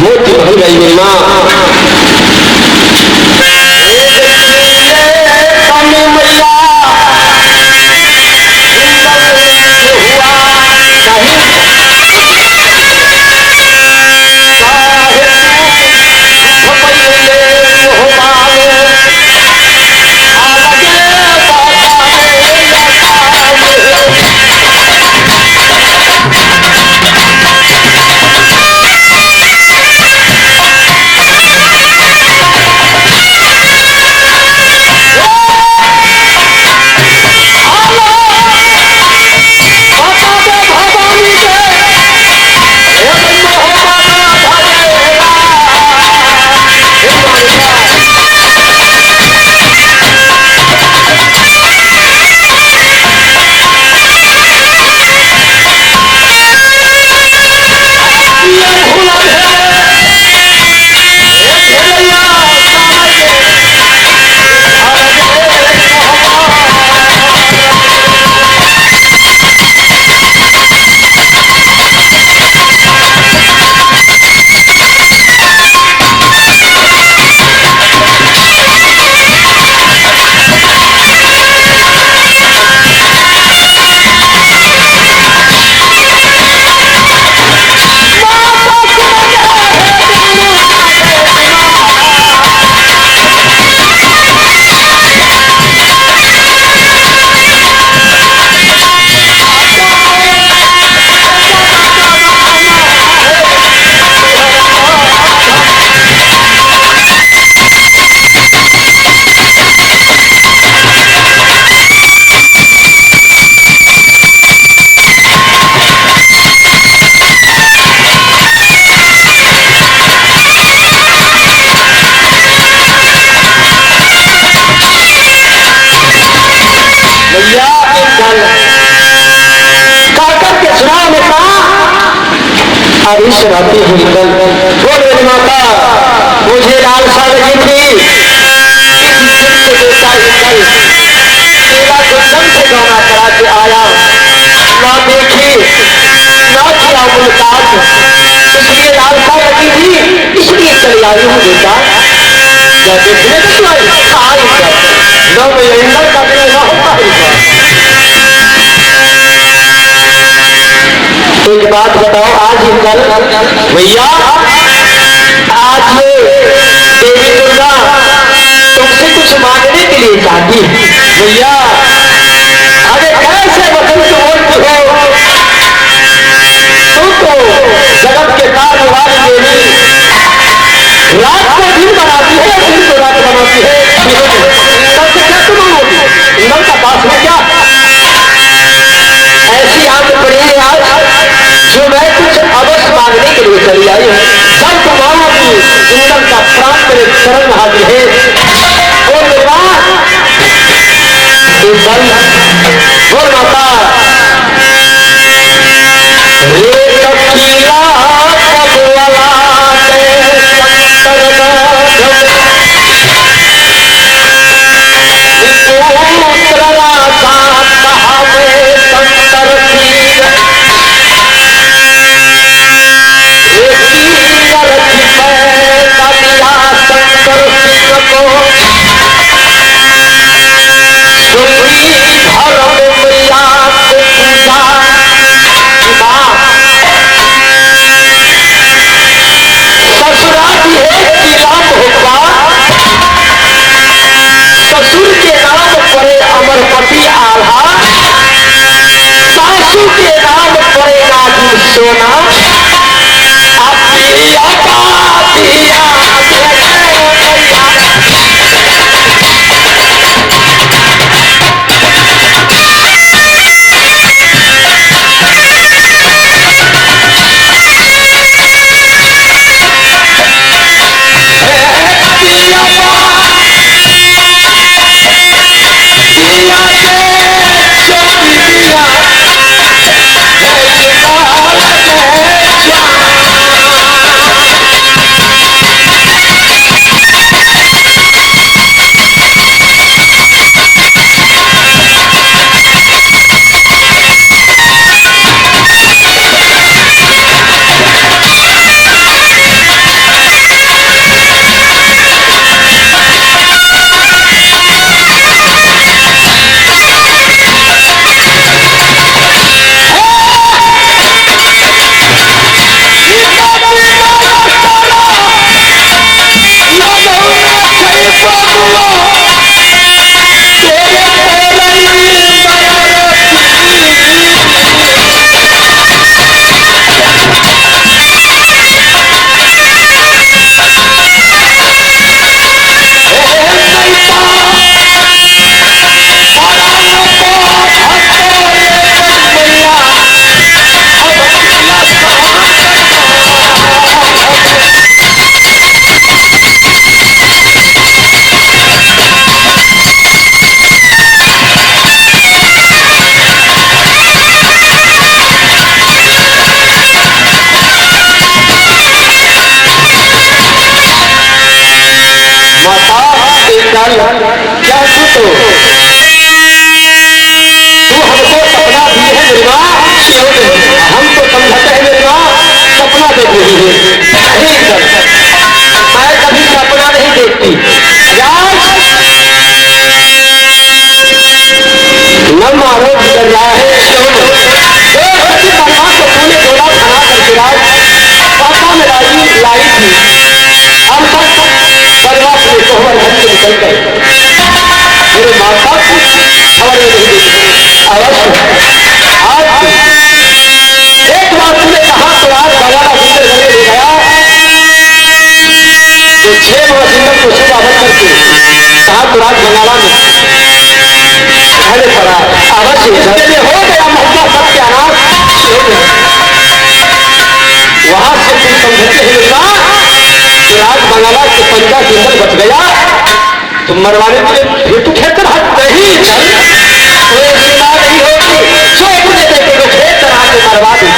मोती भर गई मेरी माँ। अभी सुनाती हुई कल बोल मेरी माता मुझे लालसा लगी थी तेरा गुलशन से गाना करा के आया ना देखी ना किया मुलाकात इसलिए लालसा लगी थी इसलिए चली आई हूँ बेटा क्या देखने को आई न मैं इंदर का दिन न होता एक बात बताओ आज ही कल भैया आज ये देवी दुर्गा तुमसे कुछ मांगने के लिए चाहती भैया अरे कैसे वसंत बोलती हो तुम तो जगत के काल वाली देवी रात को दिन बनाती है दिन को रात बनाती है इंदर से क्या तुम होगी इंदर का पास में क्या ऐसी आंख पड़ी है आज जो मैं कुछ अवश्य मांगने के लिए चली आई हूँ सब मानो की इंदर का प्राण मेरे चरण में हाजिर है और बोल माता सोना क्या तू हमको सपना दी है मेरी माँ हम तो समझते हैं मेरी माँ सपना देख रही है नहीं सर मैं कभी सपना नहीं देखती न मारो कर रहा है तूने थोड़ा खड़ा करके राज पापा में लाई थी हम सब परिवार में कोहर घर से निकल गए मेरे माँ बाप कुछ खबर नहीं दी अवश्य आज एक बार तुमने कहा तो आज भगवान सुंदर गले ले गया तो 6 माह सुंदर को सेवा बन करके कहा तो राज बंगाला में खड़े पड़ा अवश्य हो गया मोहब्बा सत्यानाश वहां से तुम समझते हैं राज बंगाला के पंजा के अंदर बच गया तुम मरवाने के लिए फिर तू खेतर हाथ नहीं कोई सीमा नहीं होगी जो अपने बेटे को खेतर हाथ मरवा दी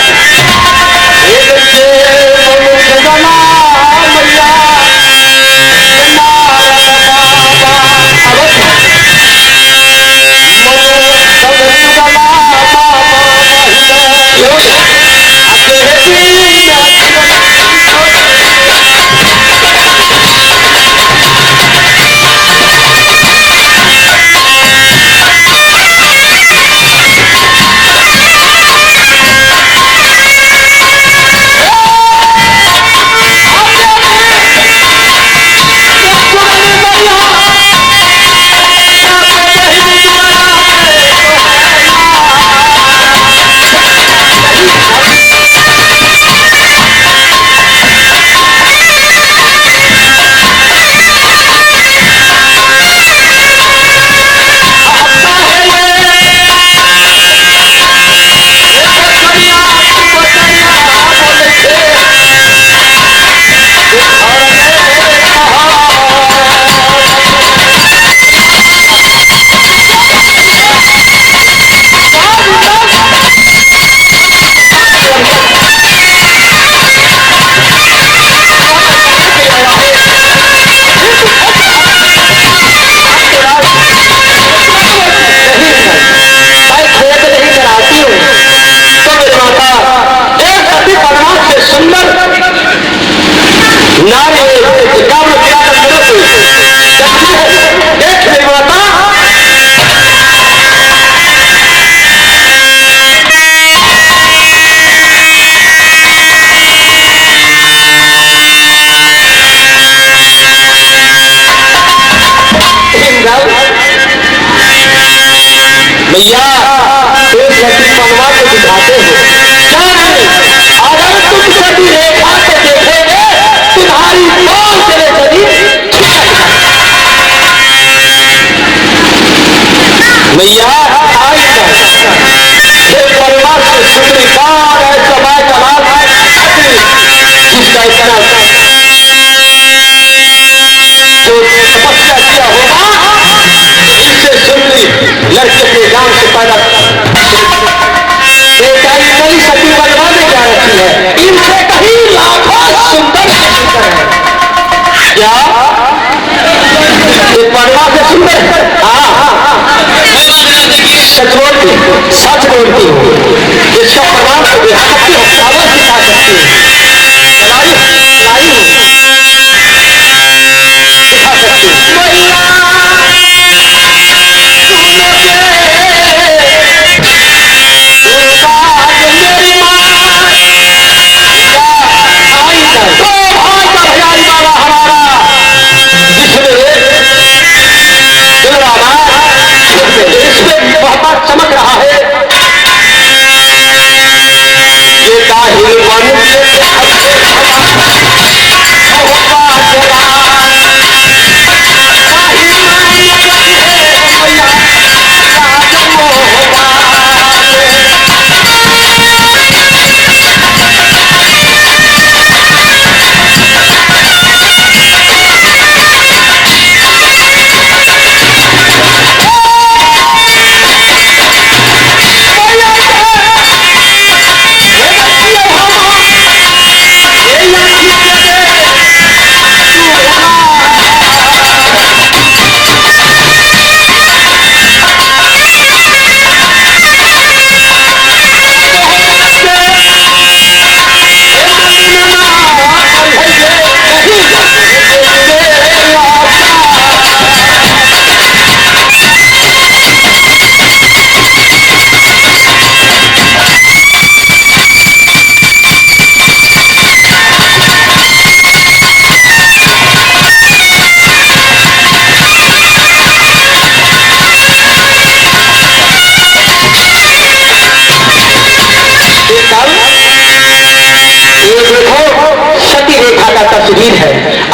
तिल है,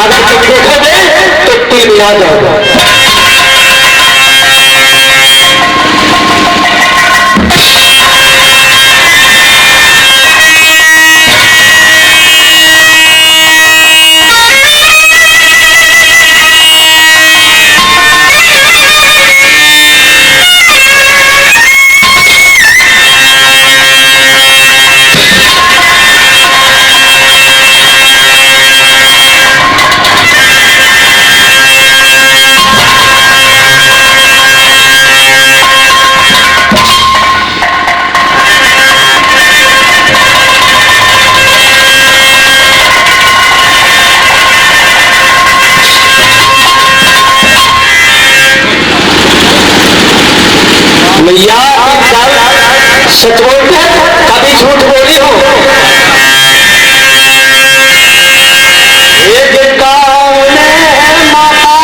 अगर तुम देखोगे तो तिल मिला जाओगे। मैया सच बोलते हैं, कभी झूठ बोली हो? एक गाँव में माता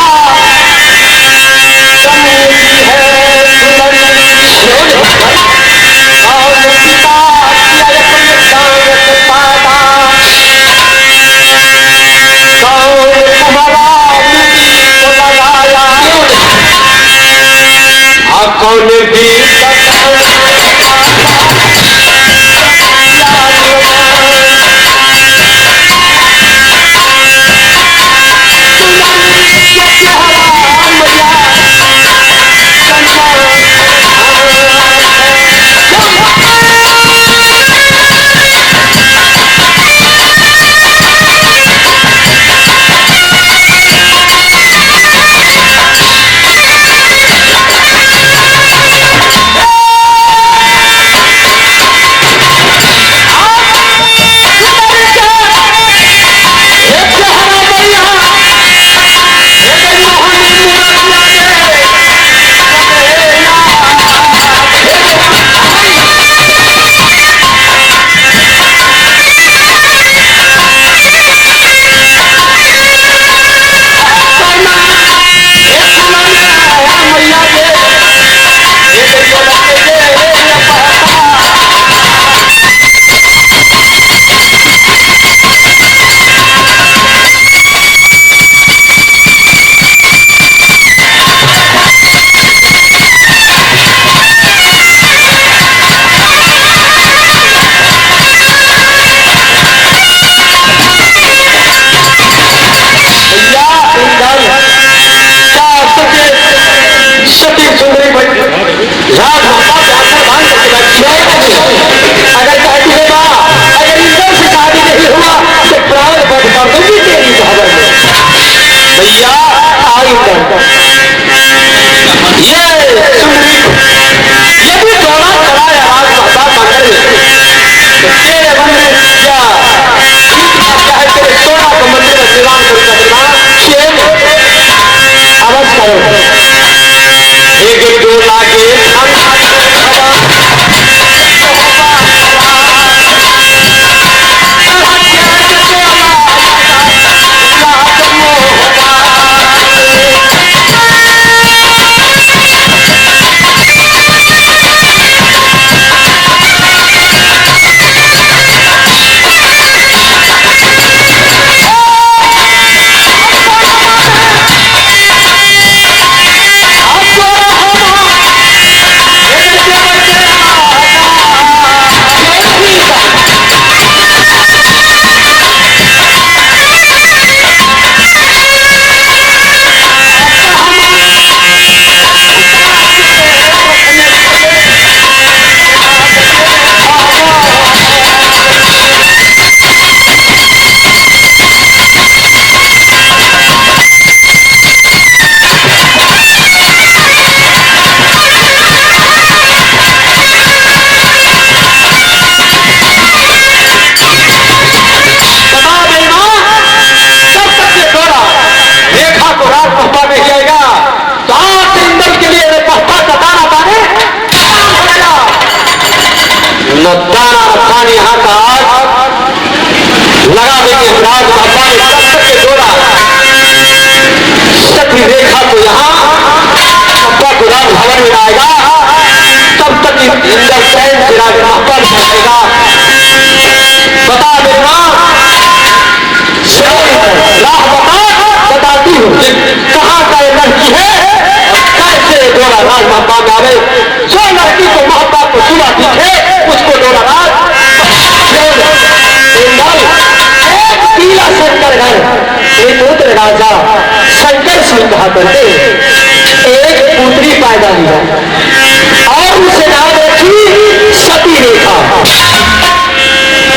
चमकी है और पिता पाता कौन तुम्हारा लगाया कौन भी महाराज मोहब्बत में आवे, जो लड़की को मोहब्बत को सुबह दिखे उसको डोला रात पीला शंकर घर पुत्र राजा शंकर सिंह कहा करते एक पुत्री पैदा हुआ और उसे नाम रखी सती रेखा।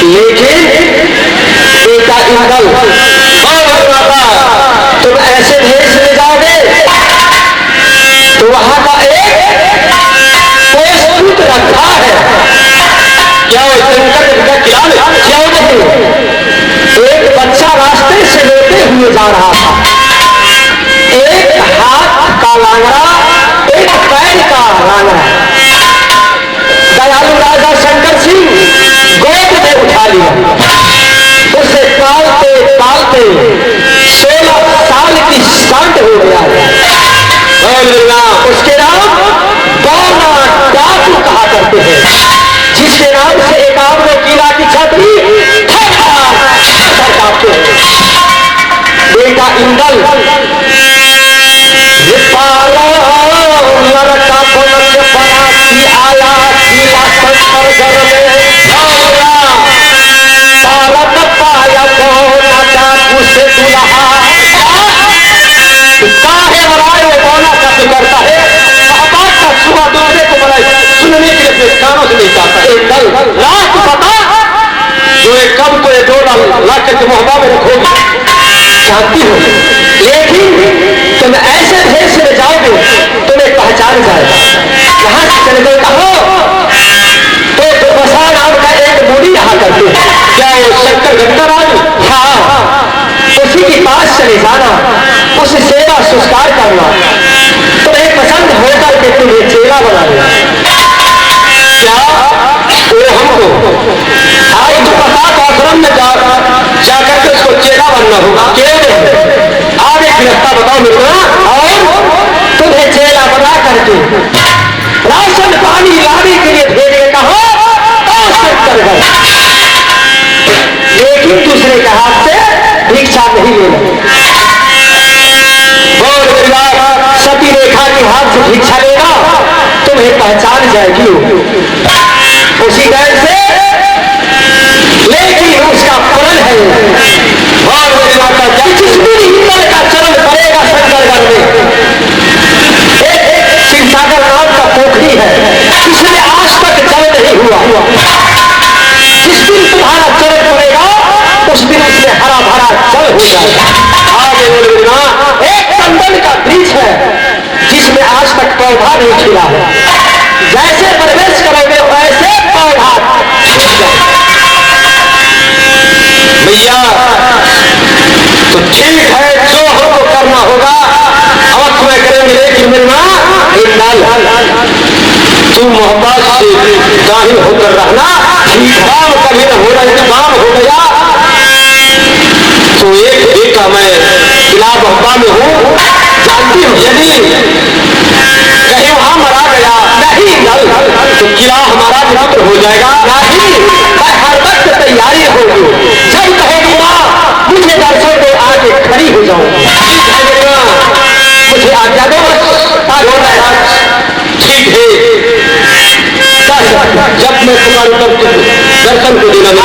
लेकिन बेटा इंदल तुम ऐसे देश में जाओगे तो वहां का एक पुत्र रखा है, क्या वो संकट का क्यों नहीं? एक बच्चा रास्ते से लेते हुए जा रहा था, एक हाथ का लांगड़ा एक पैर का लांगड़ा दयालु राजा शंकर सिंह गोद में उठा लिया। उसे पालते पालते 16 साल की सांड हो गया। उसके नाम बौना डाकू कहा करते हैं, जिसके नाम से एक आम किला की छतरी बेटा इंदल लड़का बोलत बराती आया किला शंकर घर में पालत पाया बौना डाकू से दुल्हा काहे मराए वो बौना का करता है बात का सुबह दूसरे को बनाए सुनने के लिए कानों से नहीं चाहता। इंदल लास्ट पता जो एक कब को ये 2 लाख के मोहब्बत में रखोगे चाहती हो, लेकिन तुम ऐसे भेष में जाओगे तुम्हें पहचान जाएगा। यहां से चले गए कहो तो बसा नाम का एक बूढ़ी रहा करती है, क्या वो शंकर गंगाराज? हाँ, उसी के पास चले जाना, उसे सेवा संस्कार करना, तुम्हें पसंद होकर के तुम्हें चेला बना देना। क्या वो हमको आज तो प्रसाद आश्रम में जाकर के उसको चेला बनना होगा? क्यों नहीं? आप एक रास्ता बताओ मिलना और तुम्हें चेला बना करके राशन पानी लाने के लिए भेजने का हो कर गए, लेकिन दूसरे के हाथ से भिक्षा नहीं लेना। और परिवार सती रेखा के हाथ से भिक्षा लेना तुम्हें पहचान जाएगी उसी तरह से, लेकिन उसका फल है और जिस भी इंदल का चरण पड़ेगा शंकरगढ़ में एक शिवसागर नाम का पोखरी है जिसमें आज तक जल नहीं हुआ। जिस दिन तुम्हारा चरण पड़ेगा उस दिन उसमें हरा भरा जल हो जाएगा। आगे एक चंदन का वृक्ष है जिसमें आज तक पौधा नहीं खिला है, जैसे प्रवेश करोगे वैसे पौधा भैया। तो ठीक है जो हमको करना होगा अवश्य में करेंगे, लेकिन मिलना तुम मोहब्बत से जाहिर होकर रहना। काम कभी न हो रहा काम हो गया तो एक बेटा मैं किला मोहब्बत में हूँ, जानती हूँ यदि कहीं वहां मरा गया नहीं तो किला हमारा मित्र हो जाएगा। नहीं, मैं हर वक्त तैयारी होगी, जब कहेगी माँ मुझे दर्शन को आगे खड़ी हो जाऊंगी, मुझे आज्ञा दो। ठीक है, जब मैं तुम्हारे दर्शन को देना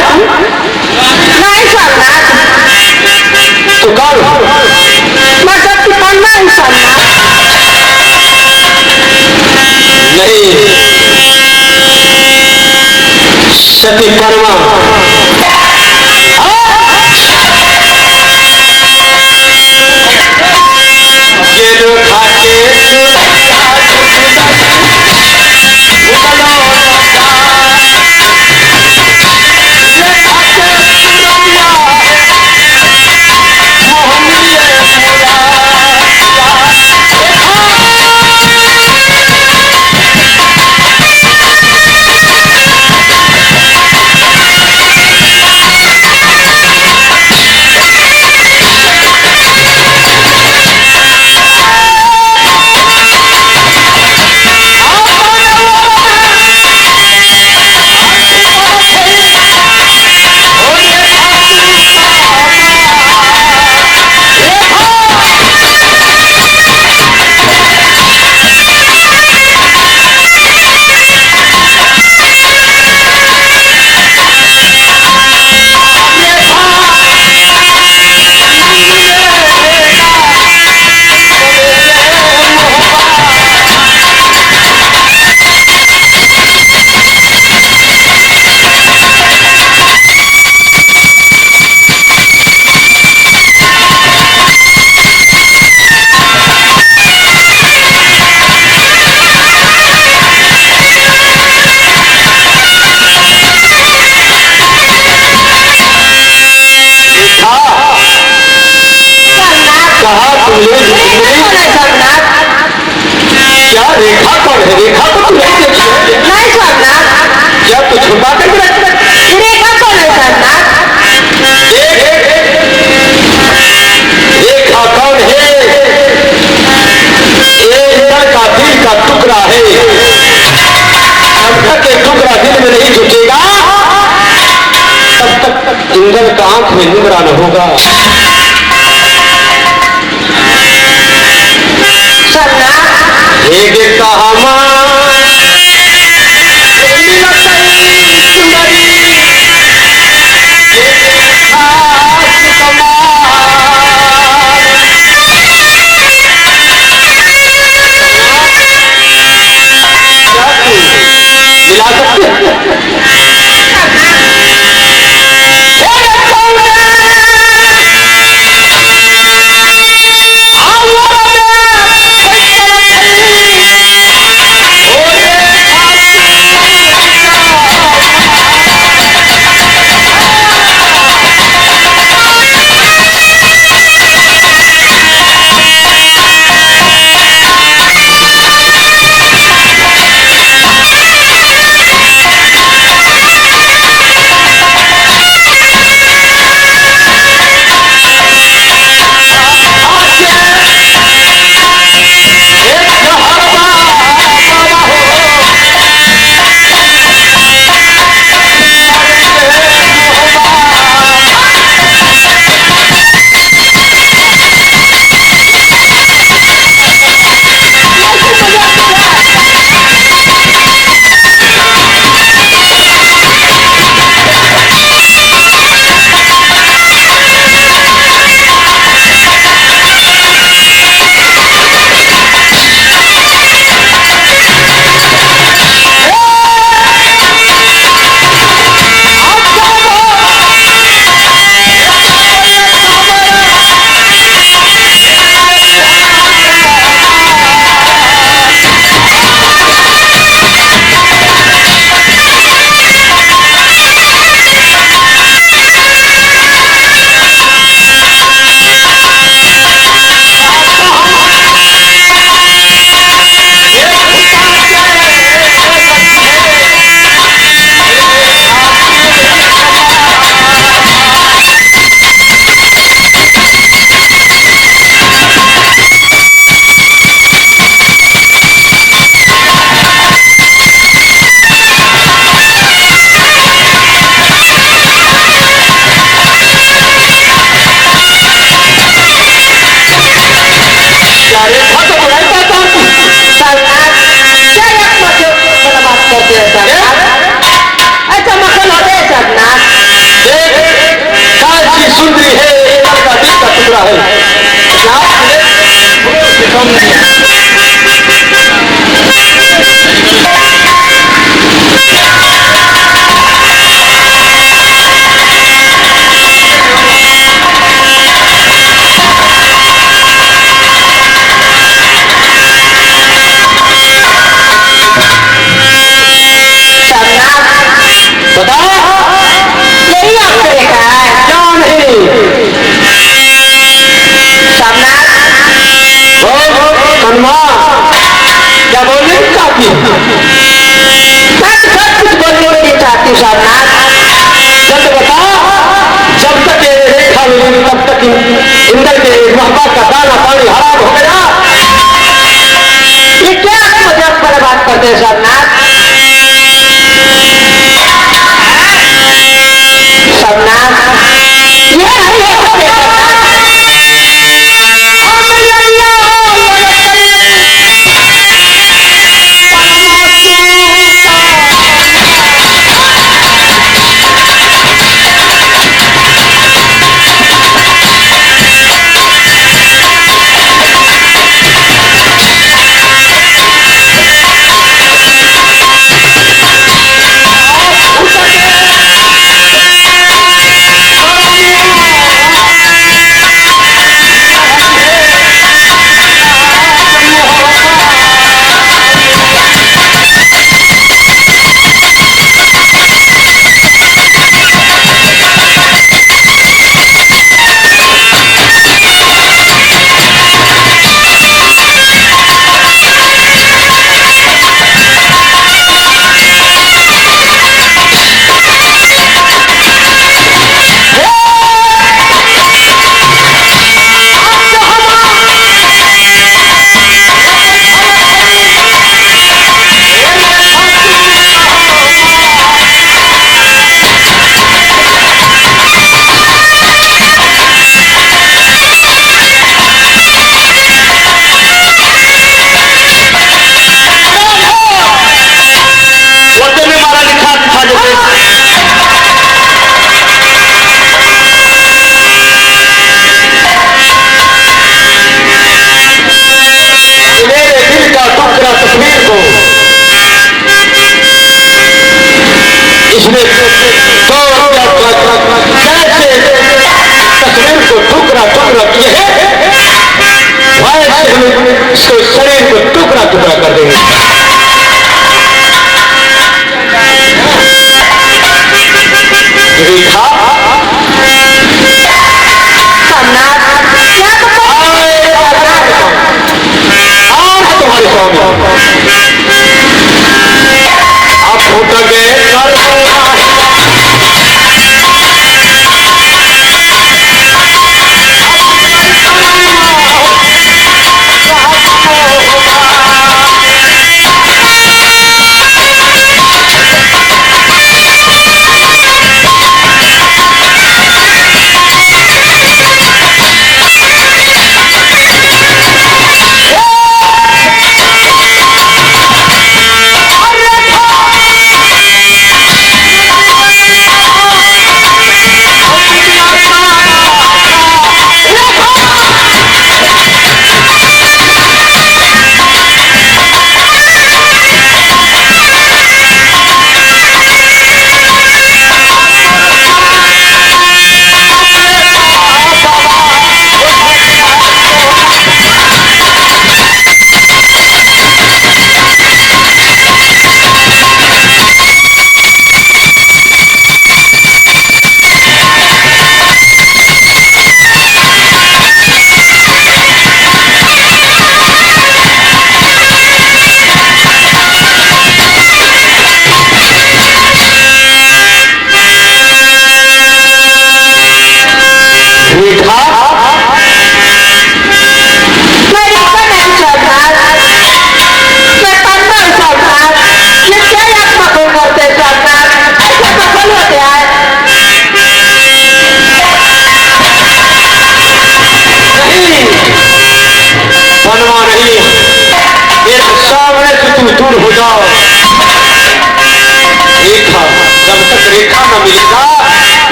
तू? नहीं सोमनाथ, तो कौन हो? मैं सत्य पन्ना हूँ सोमनाथ। नहीं, सती परमा। जेल खाते क्या रेखा कौन है? रेखा को तू नहीं देखी? नहीं सोमनाथ, क्या तू छुपा कर रख? रेखा कौन है सोमनाथ? रेखा कौन है? इंद्र का दिल का टुकड़ा है। जब तक एक टुकड़ा दिल में नहीं जुटेगा तब तक इंद्र का आंख में निंद्रा न होगा। एक कहामा मिला सकते टुकड़ा है कम नहीं है। यही आपने देखा है क्या नहीं कन्वा क्या बोलने की चाहती मैं सब कुछ बोलने नहीं चाहती सामनाथ। जब बता जब तक ये रेखा मिली तब तक इंद्र के महबा का दाना पानी हराम हो गया। ये क्या मजाक पर बात करते हैं सामनाथ? सामनाथ ये इसने तस्वीर को टुकड़ा टुकड़ा किए शरीर को टुकड़ा टुकड़ा कर देंगे। रेखा तुम्हारे स्वामी आप फूट गए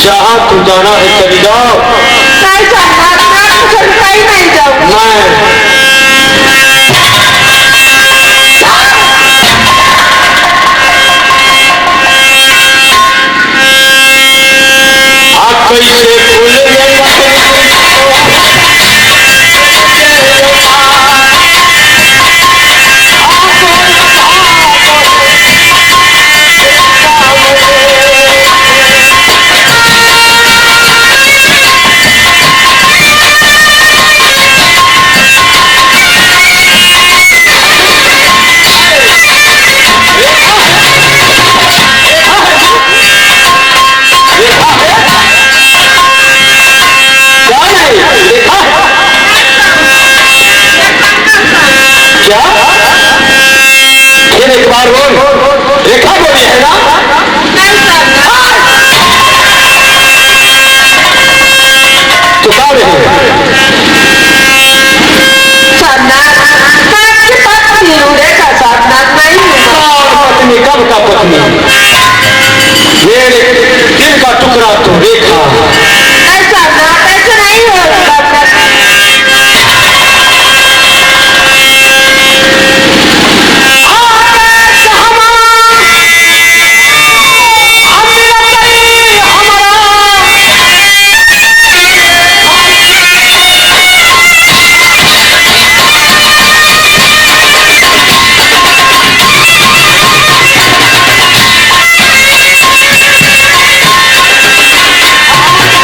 जहाँ तू जाना है चली जाओ। नहीं सोमनाथ, मैं तो छोड़ कहीं नहीं जाऊंगा। आप कैसे भूल क्या? फिर एक बार बोल, रेखा बोली है ना? तो क्या रही सोमनाथ, मैं आपकी पत्नी हूँ रेखा सोमनाथ, नहीं हूँ। पत्नी? कब का पत्नी? मेरे दिल का टुकड़ा तो रेखा। नहीं सोमनाथ, ऐसा नहीं हो सोमनाथ। हाँ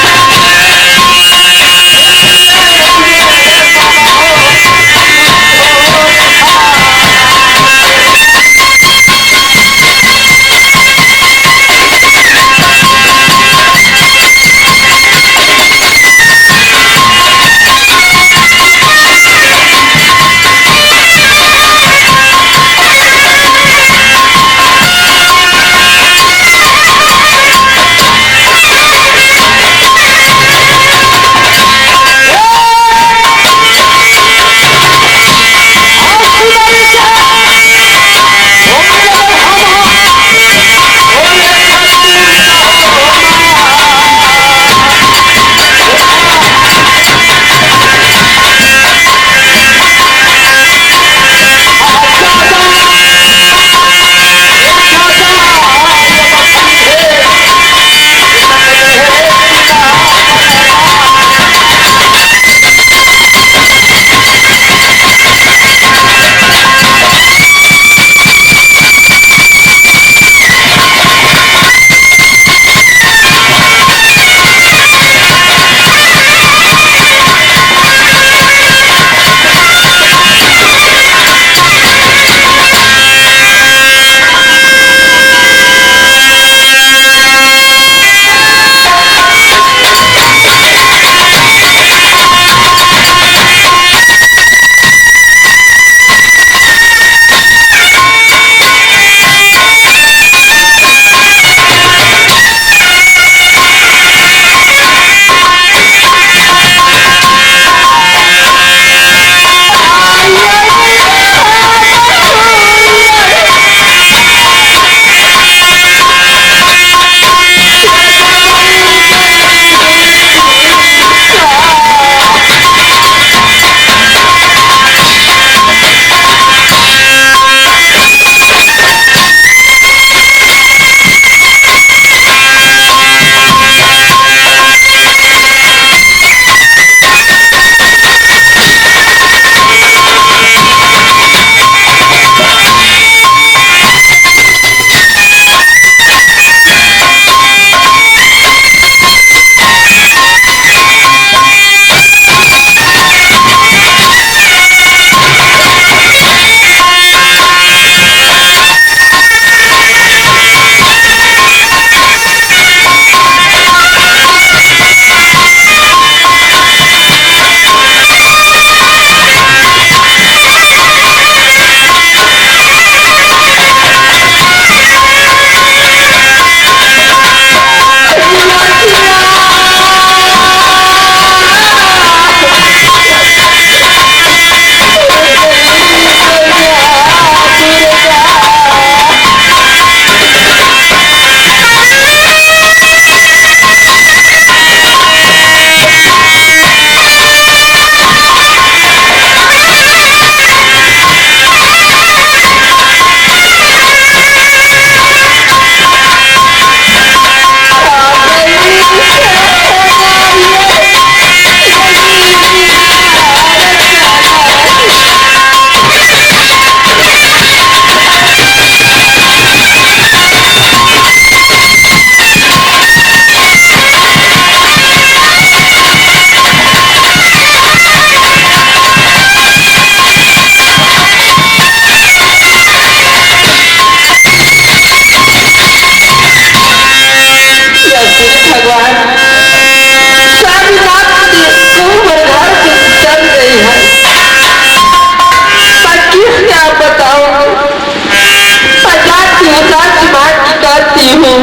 हूँ।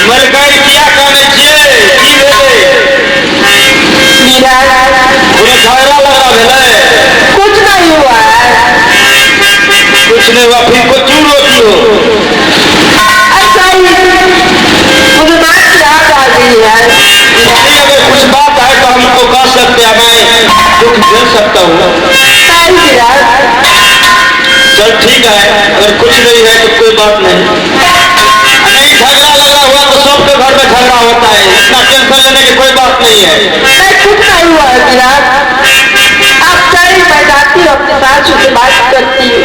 मर गई क्या कहने चाहिए की भेले मीरा पूरा झगड़ा लगा भेले कुछ नहीं हुआ है। कुछ नहीं हुआ फिर को क्यों रोती हो अच्छा ही मुझे बात याद आ गई है। नहीं अगर कुछ बात है तो हमको कह सकते हैं मैं दुख झेल सकता हूँ नहीं मीरा चल ठीक है अगर कुछ नहीं है तो कोई बात नहीं नहीं झगड़ा लगा हुआ तो सबके घर में झगड़ा होता है इतना टेंशन लेने की कोई बात नहीं है नहीं कुछ नहीं हुआ है मीरा। आप चाहे मैं जाती हूँ अपने सासू से बात करती हूँ।